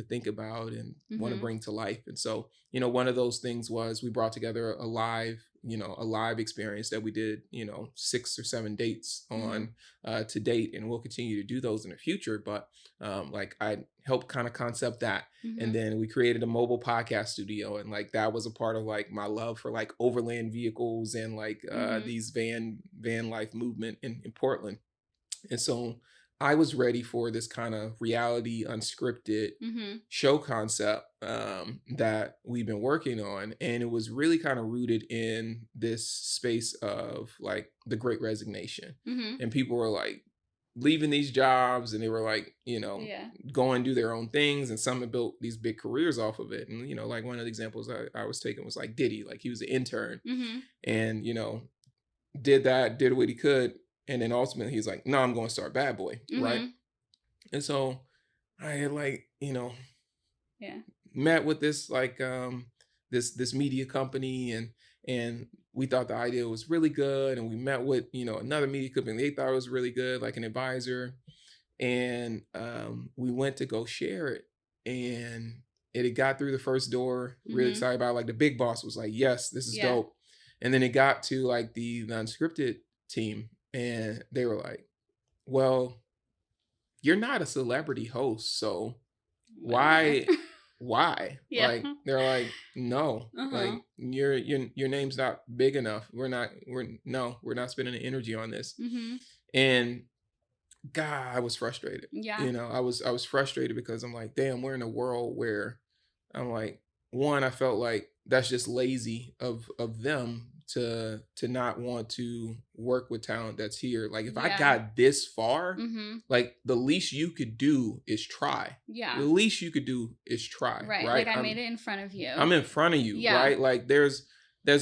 think about and want to bring to life. And so, you know, one of those things was we brought together a live experience that we did, 6 or 7 dates on to date, and we'll continue to do those in the future. But I helped kind of concept that. And then we created a mobile podcast studio, and like that was a part of like my love for like overland vehicles and like these van life movement in Portland. And so I was ready for this kind of reality unscripted show concept that we've been working on. And it was really kind of rooted in this space of like the Great Resignation. And people were like leaving these jobs, and they were like, go and do their own things. And some have built these big careers off of it. And, like one of the examples I was taking was like Diddy, like he was an intern and, did what he could. And then ultimately he's like, no, I'm going to start Bad Boy. Right. And so I had like, met with this like this media company, and we thought the idea was really good. And we met with, another media company. They thought it was really good, like an advisor. And we went to go share it. And it had got through the first door, really excited about it. Like the big boss was like, yes, this is dope. And then it got to like the unscripted team and they were like, well, you're not a celebrity host, so why? Like they're like, no, like your name's not big enough. We're not spending the energy on this. And God, I was frustrated. You know, I was frustrated because I'm like, damn, we're in a world where I'm like, one, I felt like that's just lazy of them to not want to work with talent that's here. Like if I got this far, like the least you could do is try. The least you could do is try. Right. Like I made it in front of you. I'm in front of you. Right. Like there's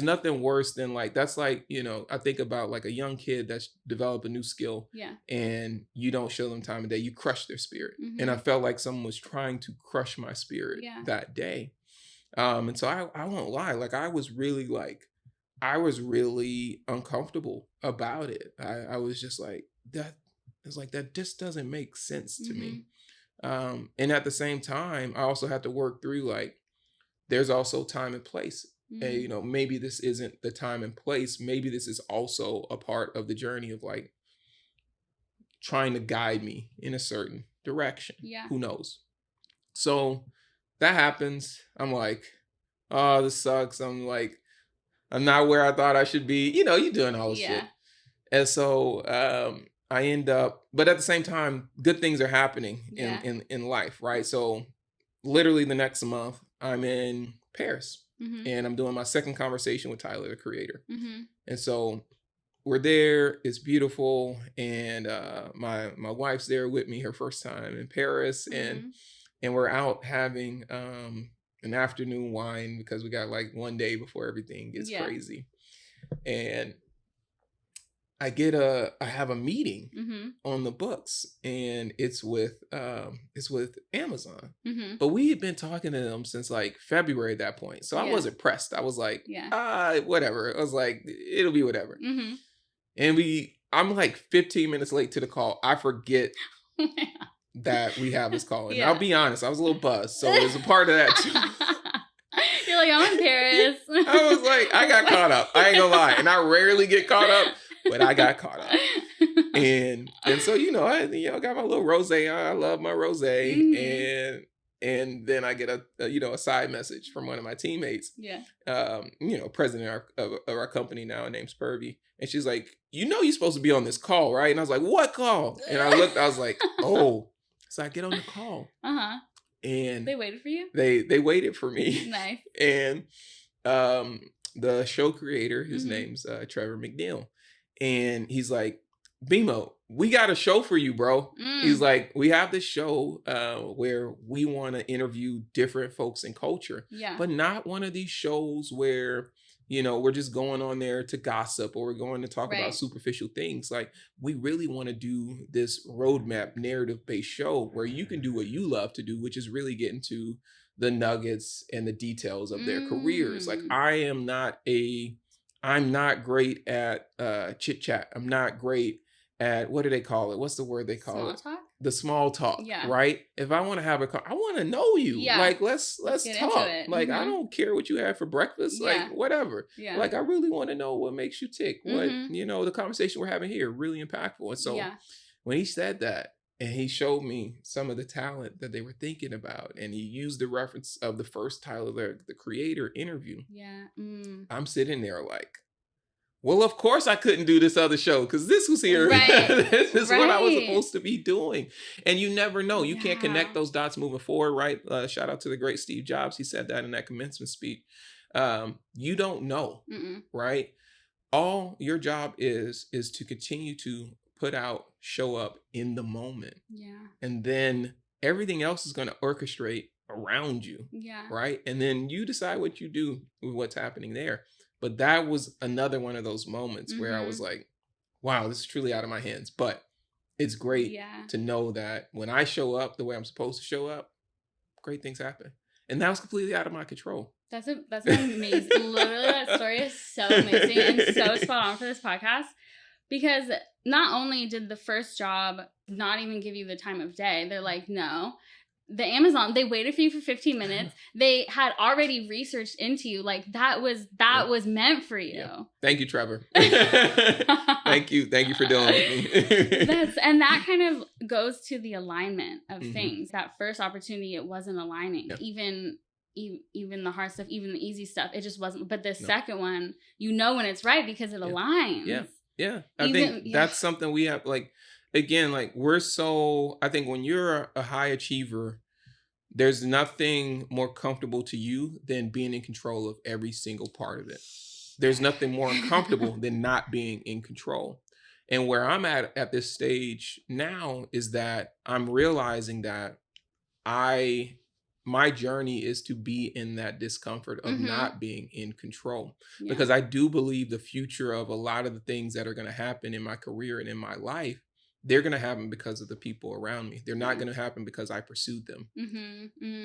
nothing worse than like, that's like, you know, I think about like a young kid that's developed a new skill and you don't show them time of day, you crush their spirit. And I felt like someone was trying to crush my spirit that day. And so I won't lie, like I was really uncomfortable about it. I was just like, that just doesn't make sense to me. And at the same time, I also had to work through like, there's also time and place. And, you know, maybe this isn't the time and place. Maybe this is also a part of the journey of like trying to guide me in a certain direction. Who knows? So that happens. I'm like, oh, this sucks. I'm like, I'm not where I thought I should be. You know, you're doing all this shit. And so I end up, but at the same time, good things are happening in life, right? So literally the next month, I'm in Paris. And I'm doing my second conversation with Tyler, the creator. And so we're there. It's beautiful. And my wife's there with me, her first time in Paris. And we're out having an afternoon wine because we got like one day before everything gets crazy. And I have a meeting on the books and it's with Amazon. But we had been talking to them since like February at that point. So I wasn't pressed. I was like, whatever. I was like, it'll be whatever. And I'm like 15 minutes late to the call. I forget that we have this call. And I'll be honest, I was a little buzzed. So there's a part of that too. You're like, I'm in Paris. I was like, I got caught up. I ain't gonna lie. And I rarely get caught up. But I got caught up. And so, you know, I got my little rosé. I love my rosé. And then I get a side message from one of my teammates. President of our company now, named Spurvey. And she's like, you know, you're supposed to be on this call, right? And I was like, what call? And I looked, I was like, oh. So I get on the call. And they waited for you? They waited for me. Nice. And the show creator, his name's Trevor McNeil. And he's like, Bimma, we got a show for you, bro. He's like, we have this show where we want to interview different folks in culture. But not one of these shows where, you know, we're just going on there to gossip or we're going to talk about superficial things. Like, we really want to do this roadmap narrative-based show where you can do what you love to do, which is really get into the nuggets and the details of their careers. Like, I'm not great at chit chat. I'm not great at, what do they call it? What's the word they call small it? Talk? The small talk, right? If I want to have I want to know you. Like, let's talk. Like, I don't care what you had for breakfast. Like, whatever. Like, I really want to know what makes you tick. What, you know, the conversation we're having here, really impactful. And so when he said that, and he showed me some of the talent that they were thinking about, and he used the reference of the first Tyler, the creator interview. I'm sitting there like, well, of course I couldn't do this other show because this was here. This is what I was supposed to be doing. And you never know. You can't connect those dots moving forward, right? Shout out to the great Steve Jobs. He said that in that commencement speech. You don't know, right? All your job is to continue to put out, show up in the moment. And then everything else is going to orchestrate around you. Right. And then you decide what you do with what's happening there. But that was another one of those moments where I was like, wow, this is truly out of my hands. But it's great to know that when I show up the way I'm supposed to show up, great things happen. And that was completely out of my control. That's amazing. Literally, that story is so amazing and so spot on for this podcast. Because not only did the first job not even give you the time of day, they're like, no. the Amazon, they waited for you for 15 minutes. They had already researched into you. Like that was meant for you. Yeah. Thank you, Trevor. Thank you for dealing with me. And that kind of goes to the alignment of things. That first opportunity, it wasn't aligning. Yeah. Even the hard stuff, even the easy stuff, it just wasn't. But the second one, when it's right because it aligns. Yeah. Yeah. I think that's something we have, like, again, like I think when you're a high achiever, there's nothing more comfortable to you than being in control of every single part of it. There's nothing more uncomfortable than not being in control. And where I'm at this stage now is that I'm realizing that my journey is to be in that discomfort of not being in control, because I do believe the future of a lot of the things that are going to happen in my career and in my life, they're going to happen because of the people around me. They're not going to happen because I pursued them.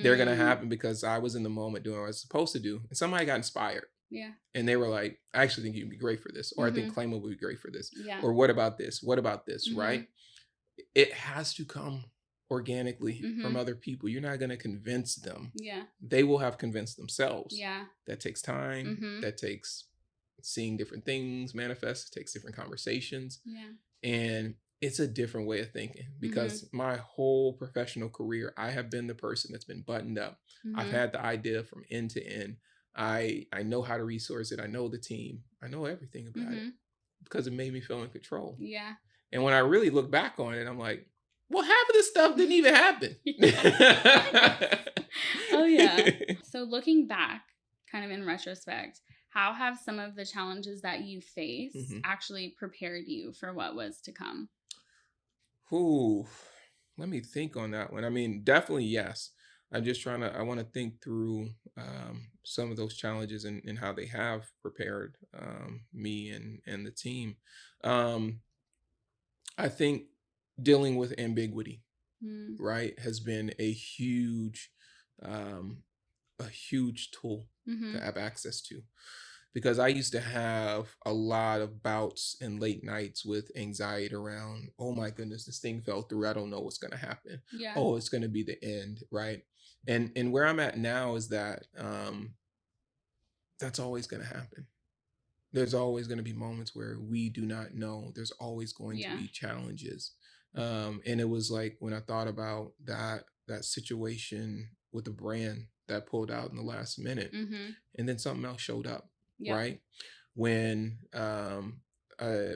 They're going to happen because I was in the moment doing what I was supposed to do. And somebody got inspired. Yeah. And they were like, I actually think you'd be great for this. Or I think Claima would be great for this. Yeah. Or what about this? What about this? Right? It has to come organically from other people. You're not going to convince them. Yeah. They will have convinced themselves. Yeah. That takes time. That takes seeing different things manifest. It takes different conversations. Yeah. And it's a different way of thinking, because my whole professional career, I have been the person that's been buttoned up. I've had the idea from end to end. I know how to resource it. I know the team. I know everything about it because it made me feel in control. Yeah. And when I really look back on it, I'm like, well, half of this stuff didn't even happen. Oh, yeah. So looking back, kind of in retrospect, how have some of the challenges that you face actually prepared you for what was to come? Ooh, let me think on that one. I mean, definitely yes. I want to think through some of those challenges and how they have prepared me and the team. I think dealing with ambiguity, right, has been a huge tool to have access to. Because I used to have a lot of bouts and late nights with anxiety around, oh my goodness, this thing fell through. I don't know what's going to happen. Yeah. Oh, it's going to be the end, right? And where I'm at now is that that's always going to happen. There's always going to be moments where we do not know. There's always going to be challenges. And it was like when I thought about that situation with the brand that pulled out in the last minute, and then something else showed up. Yep. Right. When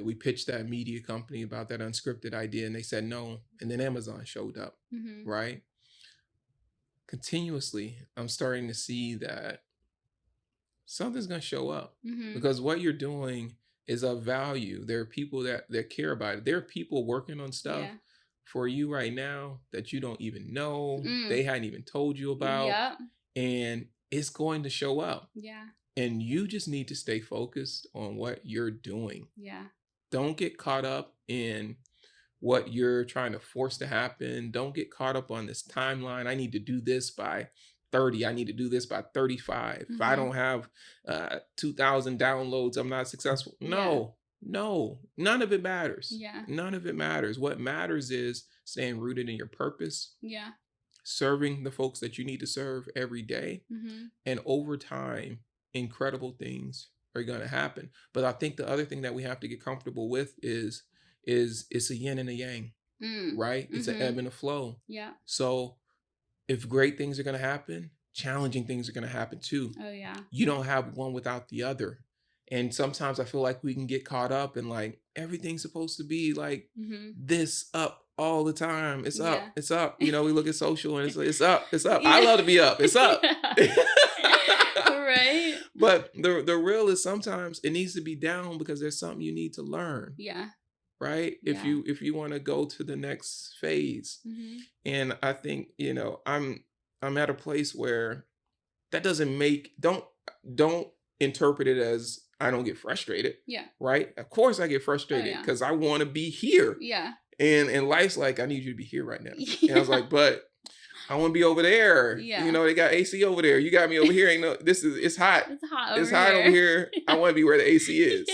we pitched that media company about that unscripted idea and they said no, and then Amazon showed up. Right. Continuously, I'm starting to see that something's going to show up because what you're doing is of value. There are people that care about it. There are people working on stuff for you right now that you don't even know. They hadn't even told you about. And it's going to show up. Yeah. And you just need to stay focused on what you're doing. Yeah. Don't get caught up in what you're trying to force to happen. Don't get caught up on this timeline. I need to do this by 30. I need to do this by 35. If I don't have 2,000 downloads, I'm not successful. No, none of it matters. Yeah. None of it matters. What matters is staying rooted in your purpose. Yeah. Serving the folks that you need to serve every day. And over time, incredible things are going to happen. But I think the other thing that we have to get comfortable with is it's a yin and a yang, right? It's an ebb and a flow. Yeah. So if great things are going to happen, challenging things are going to happen too. Oh yeah. You don't have one without the other. And sometimes I feel like we can get caught up in like everything's supposed to be like this up all the time. It's up. It's up. You know, we look at social and it's like, it's up. It's up. I love to be up. It's up. Right. But the real is sometimes it needs to be down because there's something you need to learn. Yeah. Right. Yeah. If you want to go to the next phase. And I think, you know, I'm at a place where that doesn't don't interpret it as I don't get frustrated. Yeah. Right. Of course I get frustrated because I want to be here. Yeah. And life's like, I need you to be here right now. And I was like, but I want to be over there. Yeah. You know, they got AC over there. You got me over here. Ain't no, it's hot. It's hot over here. It's hot over here. I want to be where the AC is.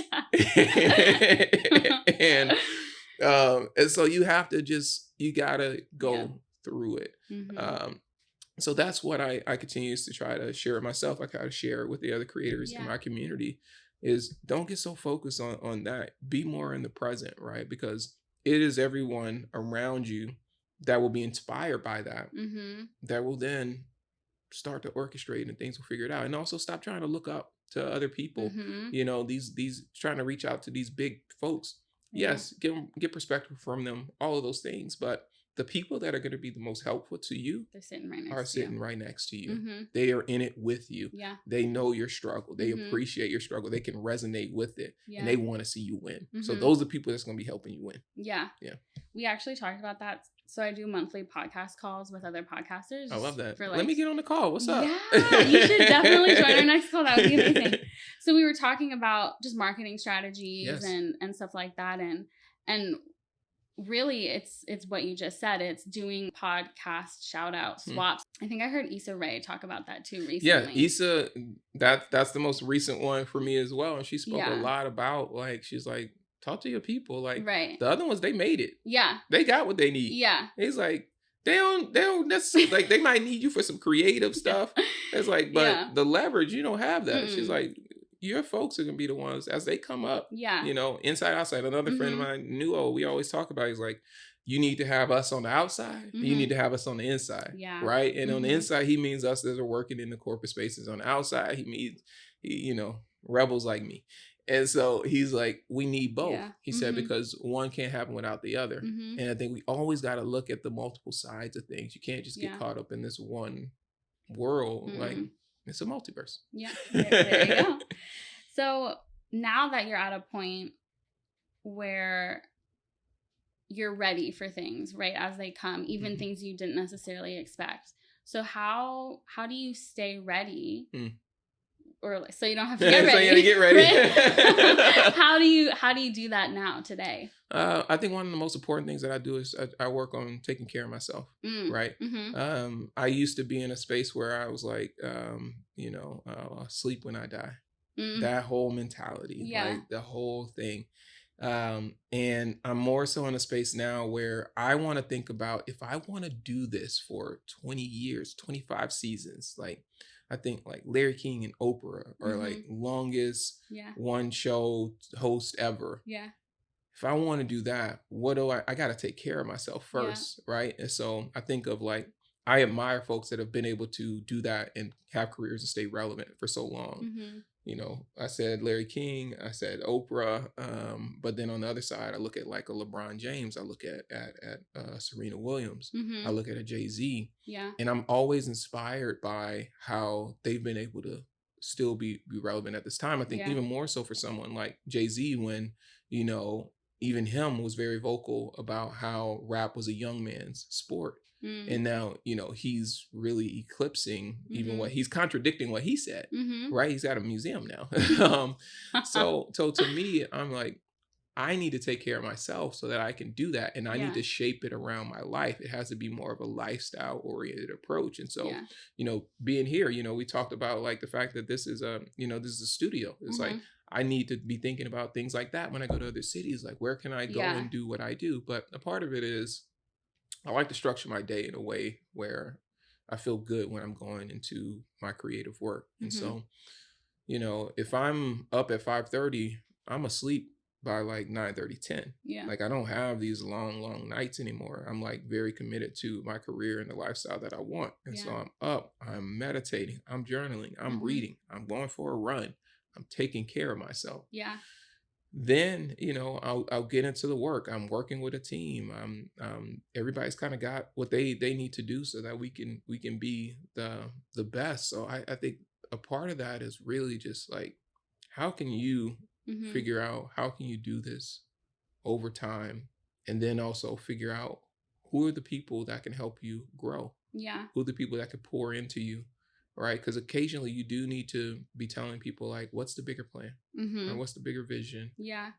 And so you have to you gotta go through it. So that's what I continue to try to share with myself. I try to share with the other creators in Yeah. my community is don't get so focused on that. Be more in the present, right? Because it is everyone around you that will be inspired by that, that will then start to orchestrate and things will figure it out. And also stop trying to look up to other people, these trying to reach out to these big folks. Yes, get perspective from them, all of those things. But the people that are going to be the most helpful to you they're sitting right next to you. They are in it with you. Yeah. They know your struggle. They appreciate your struggle. They can resonate with it. Yeah. And they want to see you win. So those are the people that's going to be helping you win. Yeah. Yeah. We actually talked about that. So I do monthly podcast calls with other podcasters. I love that. For Let me get on the call. What's up? Yeah, you should definitely join our next call. That would be amazing. So we were talking about just marketing strategies and stuff like that. And really it's what you just said. It's doing podcast shout out swaps. I think I heard Issa Rae talk about that too recently. Yeah, Issa, that's the most recent one for me as well. And she spoke a lot about, like, she's like, talk to your people. Like, the other ones, they made it. Yeah. They got what they need. Yeah. It's like, they don't necessarily, like, they might need you for some creative stuff. It's like, but the leverage, you don't have that. She's like, your folks are going to be the ones as they come up, inside, outside. Another friend of mine, Nuo, we always talk about, he's like, you need to have us on the outside. You need to have us on the inside. Yeah. Right. And on the inside, he means us that are working in the corporate spaces. On the outside, he means, rebels like me. And so he's like, we need both. Yeah. He said, because one can't happen without the other. And I think we always got to look at the multiple sides of things. You can't just get caught up in this one world. Like, it's a multiverse. Yeah. There you go. So now that you're at a point where you're ready for things, right, as they come, even things you didn't necessarily expect. So how do you stay ready? Or so you don't have to get ready. So you gotta get ready. Right? How do you do that now today? I think one of the most important things that I do is I work on taking care of myself. Right. I used to be in a space where I was like, I'll sleep when I die. That whole mentality, like the whole thing. And I'm more so in a space now where I want to think about, if I want to do this for 20 years, 25 seasons, like, I think like Larry King and Oprah are like longest one show host ever. Yeah. If I want to do that, what do I got to take care of myself first. Right. And so I think of, like, I admire folks that have been able to do that and have careers and stay relevant for so long. I said Larry King, I said Oprah, but then on the other side, I look at like a LeBron James, I look at Serena Williams, I look at a Jay-Z, and I'm always inspired by how they've been able to still be relevant at this time. I think even more so for someone like Jay-Z, when, even him was very vocal about how rap was a young man's sport. And now, he's really eclipsing even what he's contradicting what he said, right? He's at a museum now. So to me, I'm like, I need to take care of myself so that I can do that. And I need to shape it around my life. It has to be more of a lifestyle oriented approach. And so, being here, we talked about like the fact that this is this is a studio. It's like, I need to be thinking about things like that when I go to other cities, like where can I go and do what I do? But a part of it is, I like to structure my day in a way where I feel good when I'm going into my creative work. And so, if I'm up at 5:30, I'm asleep by like 9:30, 10. Yeah. Like, I don't have these long nights anymore. I'm like very committed to my career and the lifestyle that I want. And so I'm up, I'm meditating, I'm journaling, I'm reading, I'm going for a run, I'm taking care of myself. Yeah. Then, I'll get into the work. I'm working with a team. Everybody's kind of got what they need to do so that we can be the best. So I think a part of that is really just like, how can you figure out, how can you do this over time? And then also figure out who are the people that can help you grow? Yeah. Who are the people that can pour into you? Right? Because occasionally you do need to be telling people, like, what's the bigger plan? Or what's the bigger vision? Yeah.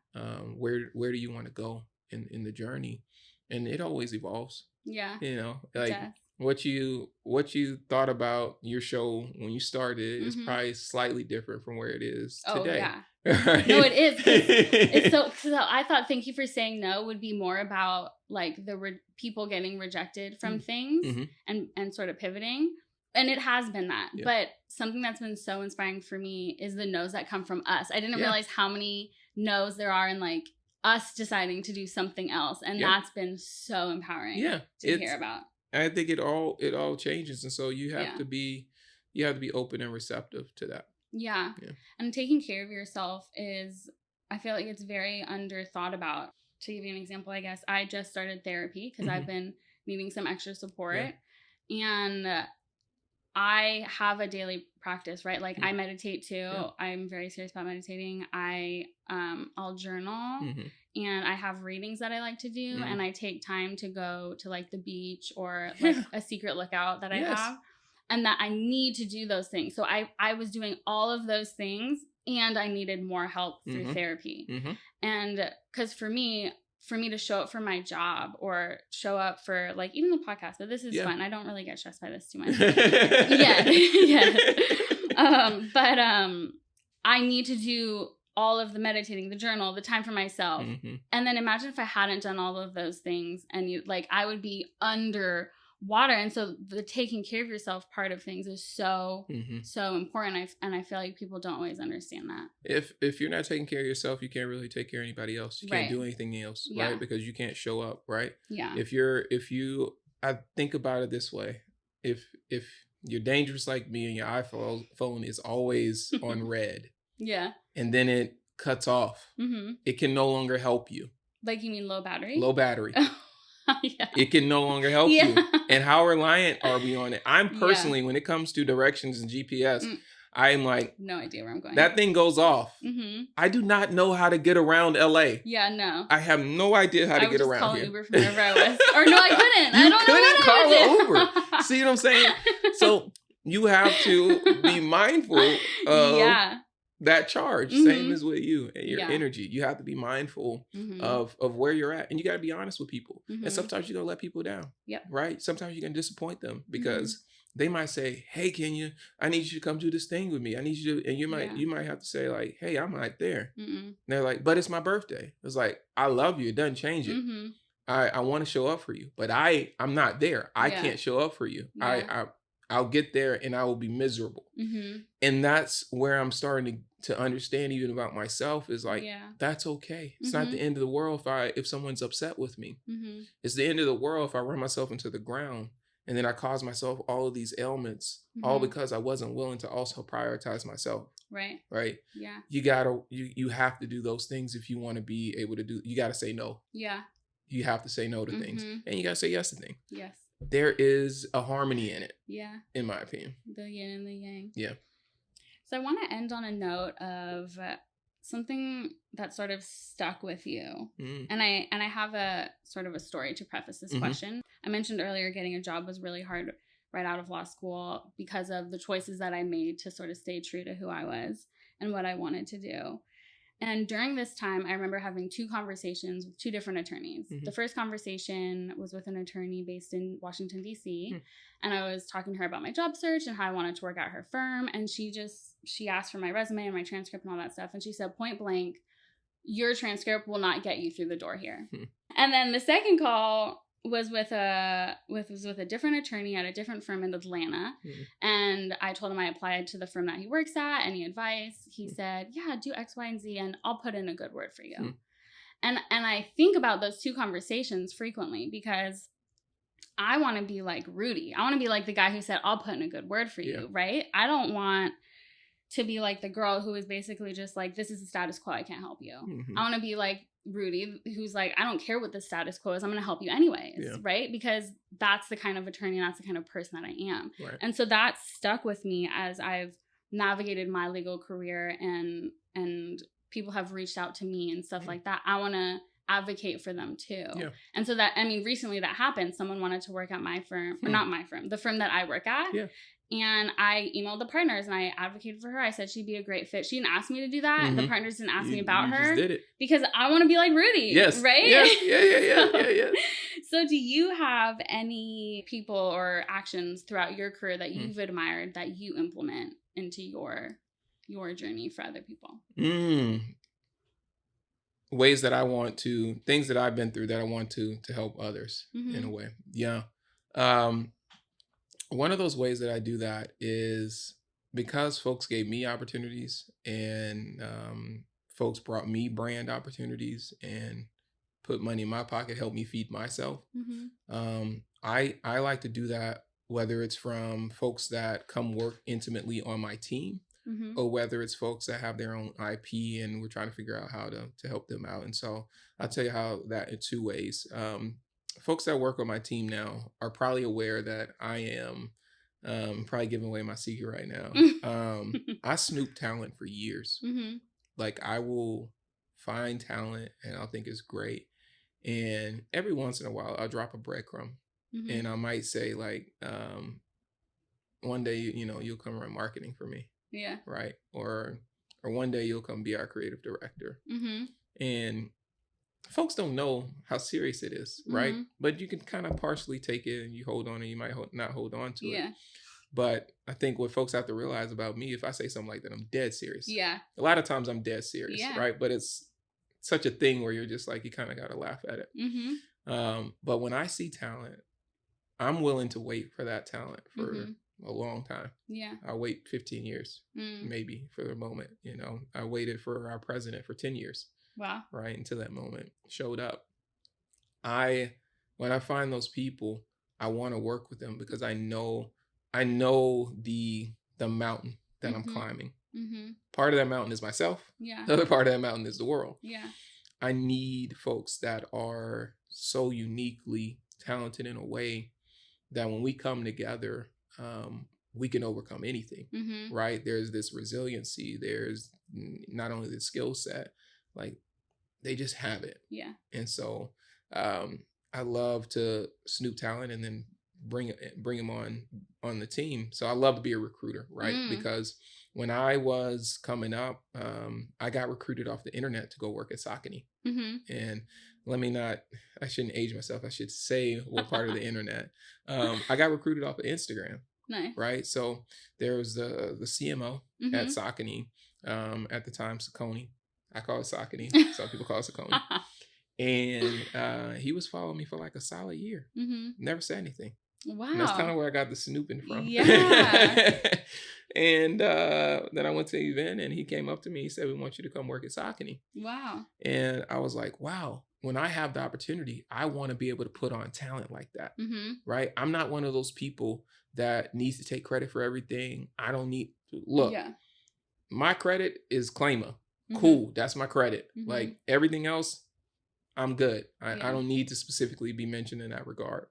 Where do you want to go in the journey? And it always evolves. Yeah. Like what you thought about your show when you started is probably slightly different from where it is today. Oh, yeah. Right? No, it is. It's so I thought Thank You for Saying No would be more about like the people getting rejected from things and sort of pivoting. And it has been that. Yeah. But something that's been so inspiring for me is the no's that come from us. I didn't Yeah. realize how many no's there are in like us deciding to do something else. And Yeah. that's been so empowering Yeah. to hear about. I think it all changes. And so you have Yeah. to be open and receptive to that. Yeah. Yeah. And taking care of yourself is, I feel like it's very under thought about. To give you an example, I guess I just started therapy because I've been needing some extra support. Yeah. And I have a daily practice, right? Like I meditate too. Yeah. I'm very serious about meditating. I'll journal and I have readings that I like to do, and I take time to go to like the beach or like a secret lookout that I have, and that I need to do those things. So I was doing all of those things, and I needed more help through therapy. And because for me to show up for my job or show up for like even the podcast, but this is fun. I don't really get stressed by this too much. But I need to do all of the meditating, the journal, the time for myself. And then imagine if I hadn't done all of those things, and I would be under water. And so the taking care of yourself part of things is so important. And I feel like people don't always understand that. If you're not taking care of yourself, you can't really take care of anybody else. You can't do anything else, right? Because you can't show up, right? Yeah. I think about it this way. If you're dangerous like me and your iPhone is always on red. Yeah. And then it cuts off. It can no longer help you. Like, you mean low battery? Low battery. Yeah. It can no longer help you. And how reliant are we on it? I'm personally, when it comes to directions and GPS, I'm like, no idea where I'm going. That thing goes off. I do not know how to get around LA. Yeah, no. I have no idea how to get around here. Uber from wherever I was. Or no, I couldn't. I don't know what Uber. See what I'm saying? So you have to be mindful of that charge. Same as with you and your energy. You have to be mindful of where you're at, and you got to be honest with people. And sometimes you're gonna let people down. Right? Sometimes you're gonna disappoint them because they might say, "Hey, Kenya, I need you to come do this thing with me. I need you to," and you might have to say like, "Hey, I'm not there." And they're like, "But it's my birthday." It's like, I love you. It doesn't change it. I want to show up for you, but I'm not there. I can't show up for you. I'll get there and I will be miserable. And that's where I'm starting to understand even about myself is like, that's okay. It's not the end of the world if someone's upset with me. It's the end of the world if I run myself into the ground and then I cause myself all of these ailments, all because I wasn't willing to also prioritize myself. Right. Right. Yeah. You have to do those things if you want to be able to do, you got to say no. Yeah. You have to say no to things, and you got to say yes to things. Yes. There is a harmony in it. Yeah. In my opinion. The yin and the yang. Yeah. So I want to end on a note of something that sort of stuck with you. And I have a sort of a story to preface this question. I mentioned earlier getting a job was really hard right out of law school because of the choices that I made to sort of stay true to who I was and what I wanted to do. And during this time, I remember having 2 conversations with 2 different attorneys. The first conversation was with an attorney based in Washington, D.C. And I was talking to her about my job search and how I wanted to work at her firm. And she asked for my resume and my transcript and all that stuff. And she said, point blank, your transcript will not get you through the door here. And then the second call was with a different attorney at a different firm in Atlanta. And I told him I applied to the firm that he works at. Any advice? He said, yeah, do X, Y, and Z, and I'll put in a good word for you. And I think about those 2 conversations frequently because I want to be like Rudy. I want to be like the guy who said, I'll put in a good word for you, right? I don't want to be like the girl who is basically just like, this is the status quo, I can't help you. I want to be like Rudy, who's like, I don't care what the status quo is, I'm going to help you anyways, right? Because that's the kind of attorney and that's the kind of person that I am. Right. And so that stuck with me as I've navigated my legal career and people have reached out to me and stuff like that. I want to advocate for them too. Yeah. And so recently that happened. Someone wanted to work at my firm, or not my firm, the firm that I work at. Yeah. And I emailed the partners and I advocated for her. I said she'd be a great fit. She didn't ask me to do that. The partners didn't ask me about her. Just did it. Because I want to be like Rudy. Yes. Right? Yeah. So do you have any people or actions throughout your career that you've admired that you implement into your journey for other people? Ways that I want to, things that I've been through that I want to help others in a way. Yeah. One of those ways that I do that is because folks gave me opportunities and folks brought me brand opportunities and put money in my pocket, helped me feed myself. I like to do that, whether it's from folks that come work intimately on my team, or whether it's folks that have their own IP and we're trying to figure out how to help them out. And so I'll tell you how that in two ways. Folks that work on my team now are probably aware that I am probably giving away my secret right now. I snoop talent for years. Like I will find talent and I'll think it's great. And every once in a while I'll drop a breadcrumb and I might say like, one day, you'll come run marketing for me. Yeah. Right. Or one day you'll come be our creative director. And folks don't know how serious it is, right? But you can kind of partially take it and you hold on and you might not hold on to it. But I think what folks have to realize about me, if I say something like that, I'm dead serious. Yeah. A lot of times I'm dead serious, right? But it's such a thing where you're just like, you kind of got to laugh at it. But when I see talent, I'm willing to wait for that talent for a long time. Yeah. I'll wait 15 years, maybe, for the moment. I waited for our president for 10 years. Wow. Right. Until that moment showed up. When I find those people, I want to work with them because I know the mountain that I'm climbing. Part of that mountain is myself. Yeah. The other part of that mountain is the world. Yeah. I need folks that are so uniquely talented in a way that when we come together, we can overcome anything. Right. There's this resiliency. There's not only the skill set, like they just have it. Yeah. And so I love to snoop talent and then bring them on the team. So I love to be a recruiter, right? Because when I was coming up, I got recruited off the internet to go work at Saucony. And I shouldn't age myself. I should say what part of the internet. I got recruited off of Instagram. Nice. Right. So there was the CMO at Saucony at the time, Saucony. I call it Saucony. Some people call it Saucony. And he was following me for like a solid year. Never said anything. Wow. And that's kind of where I got the snooping from. Yeah. And then I went to the event and he came up to me. He said, "We want you to come work at Saucony." Wow. And I was like, wow, when I have the opportunity, I want to be able to put on talent like that. Right. I'm not one of those people that needs to take credit for everything. I don't need to look. Yeah. My credit is Claima. Cool. That's my credit. Like everything else, I'm good. I don't need to specifically be mentioned in that regard.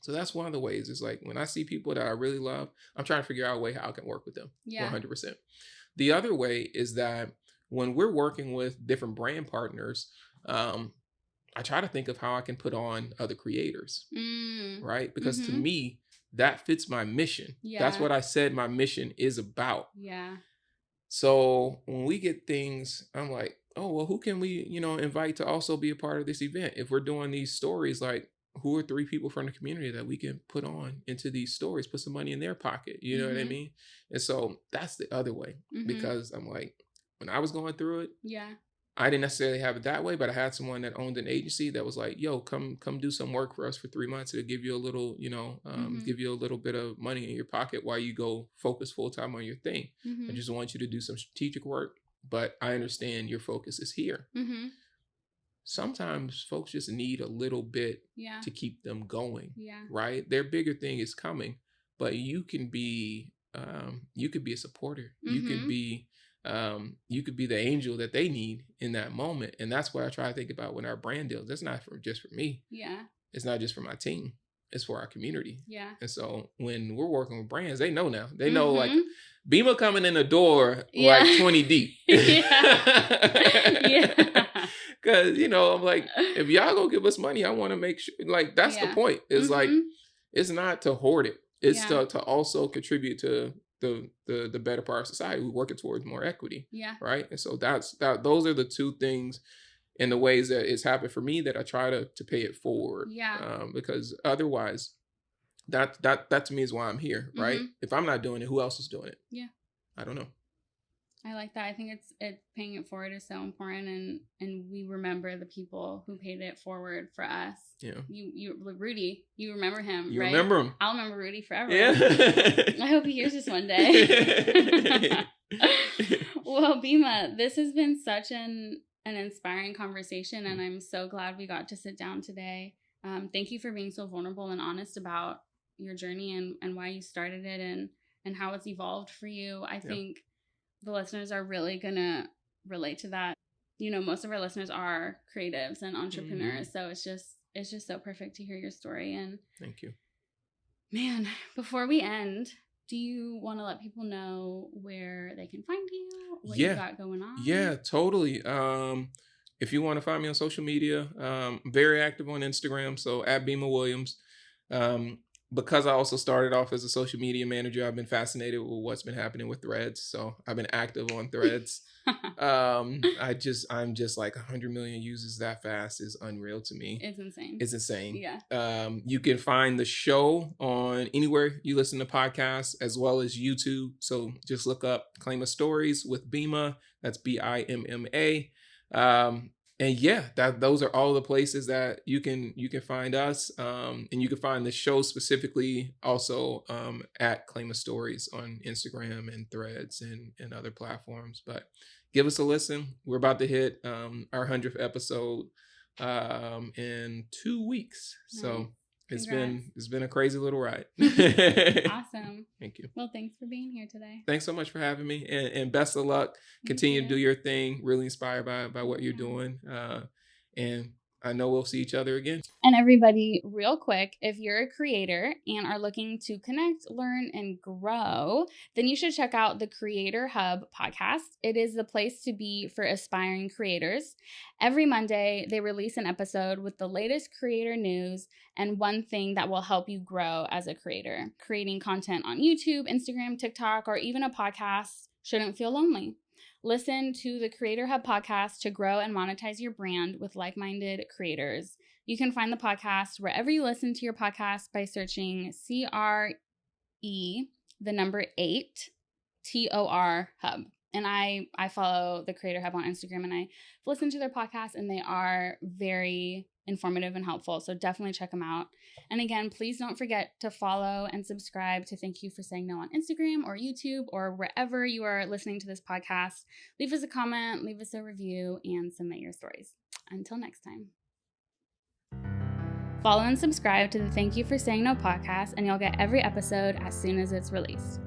So that's one of the ways. Is like when I see people that I really love, I'm trying to figure out a way how I can work with them. 100%. The other way is that when we're working with different brand partners, I try to think of how I can put on other creators, right? Because to me, that fits my mission. Yeah. That's what I said my mission is about. Yeah. So when we get things, I'm like, oh, well, who can we, invite to also be a part of this event? If we're doing these stories, like who are 3 people from the community that we can put on into these stories, put some money in their pocket, you know what I mean? And so that's the other way, because I'm like, when I was going through it, I didn't necessarily have it that way, but I had someone that owned an agency that was like, yo, come do some work for us for 3 months. It'll give you a little, give you a little bit of money in your pocket while you go focus full time on your thing. I just want you to do some strategic work, but I understand your focus is here. Sometimes folks just need a little bit to keep them going, right? Their bigger thing is coming, but you can be a supporter. You could be the angel that they need in that moment. And that's what I try to think about when our brand deals. That's not just for me. Yeah. It's not just for my team. It's for our community. Yeah. And so when we're working with brands, they know now. They know like Bimma coming in the door like 20 deep. Cause I'm like, if y'all gonna give us money, I want to make sure like that's the point. It's like it's not to hoard it. It's to also contribute to the better part of society. We're working towards more equity. Yeah. Right. And so those are the two things in the ways that it's happened for me that I try to pay it forward. Yeah. Because otherwise that to me is why I'm here. Right. If I'm not doing it, who else is doing it? Yeah. I don't know. I like that. I think it's paying it forward is so important, and we remember the people who paid it forward for us. Yeah. You Rudy, you remember him, you right? remember him. I'll remember Rudy forever. Yeah. I hope he hears this one day. Well, Bimma, this has been such an inspiring conversation, and I'm so glad we got to sit down today. Thank you for being so vulnerable and honest about your journey and why you started it and how it's evolved for you. I think the listeners are really going to relate to that. You know, most of our listeners are creatives and entrepreneurs. So it's just so perfect to hear your story. And thank you. Man, before we end, do you want to let people know where they can find you? What you got going on? Yeah, totally. If you want to find me on social media, I'm very active on Instagram. So at Bimma Williams. Because I also started off as a social media manager, I've been fascinated with what's been happening with Threads. So I've been active on Threads. I'm just like 100 million users that fast is unreal to me. It's insane. Yeah. You can find the show on anywhere you listen to podcasts as well as YouTube. So just look up Claima Stories with Bimma. That's Bimma. And yeah, those are all the places that you can find us. And you can find the show specifically also at Claima Stories on Instagram and Threads and other platforms. But give us a listen. We're about to hit our 100th episode in 2 weeks. Nice. So it's been a crazy little ride. Awesome. Thank you. Well, thanks for being here today. Thanks so much for having me, and best of luck. Continue to do your thing. Really inspired by what you're doing. And I know we'll see each other again. And everybody, real quick, if you're a creator and are looking to connect, learn, and grow, then you should check out the Creator Hub podcast. It is the place to be for aspiring creators. Every Monday, they release an episode with the latest creator news and one thing that will help you grow as a creator. Creating content on YouTube, Instagram, TikTok, or even a podcast shouldn't feel lonely. Listen to the Creator Hub podcast to grow and monetize your brand with like-minded creators. You can find the podcast wherever you listen to your podcast by searching CRE, the number 8, TOR Hub. And I follow the Creator Hub on Instagram, and I listen to their podcast, and they are very informative and helpful. So definitely check them out. And again, please don't forget to follow and subscribe to Thank You for Saying No on Instagram or YouTube or wherever you are listening to this podcast. Leave us a comment, leave us a review, and submit your stories. Until next time. Follow and subscribe to the Thank You for Saying No podcast, and you'll get every episode as soon as it's released.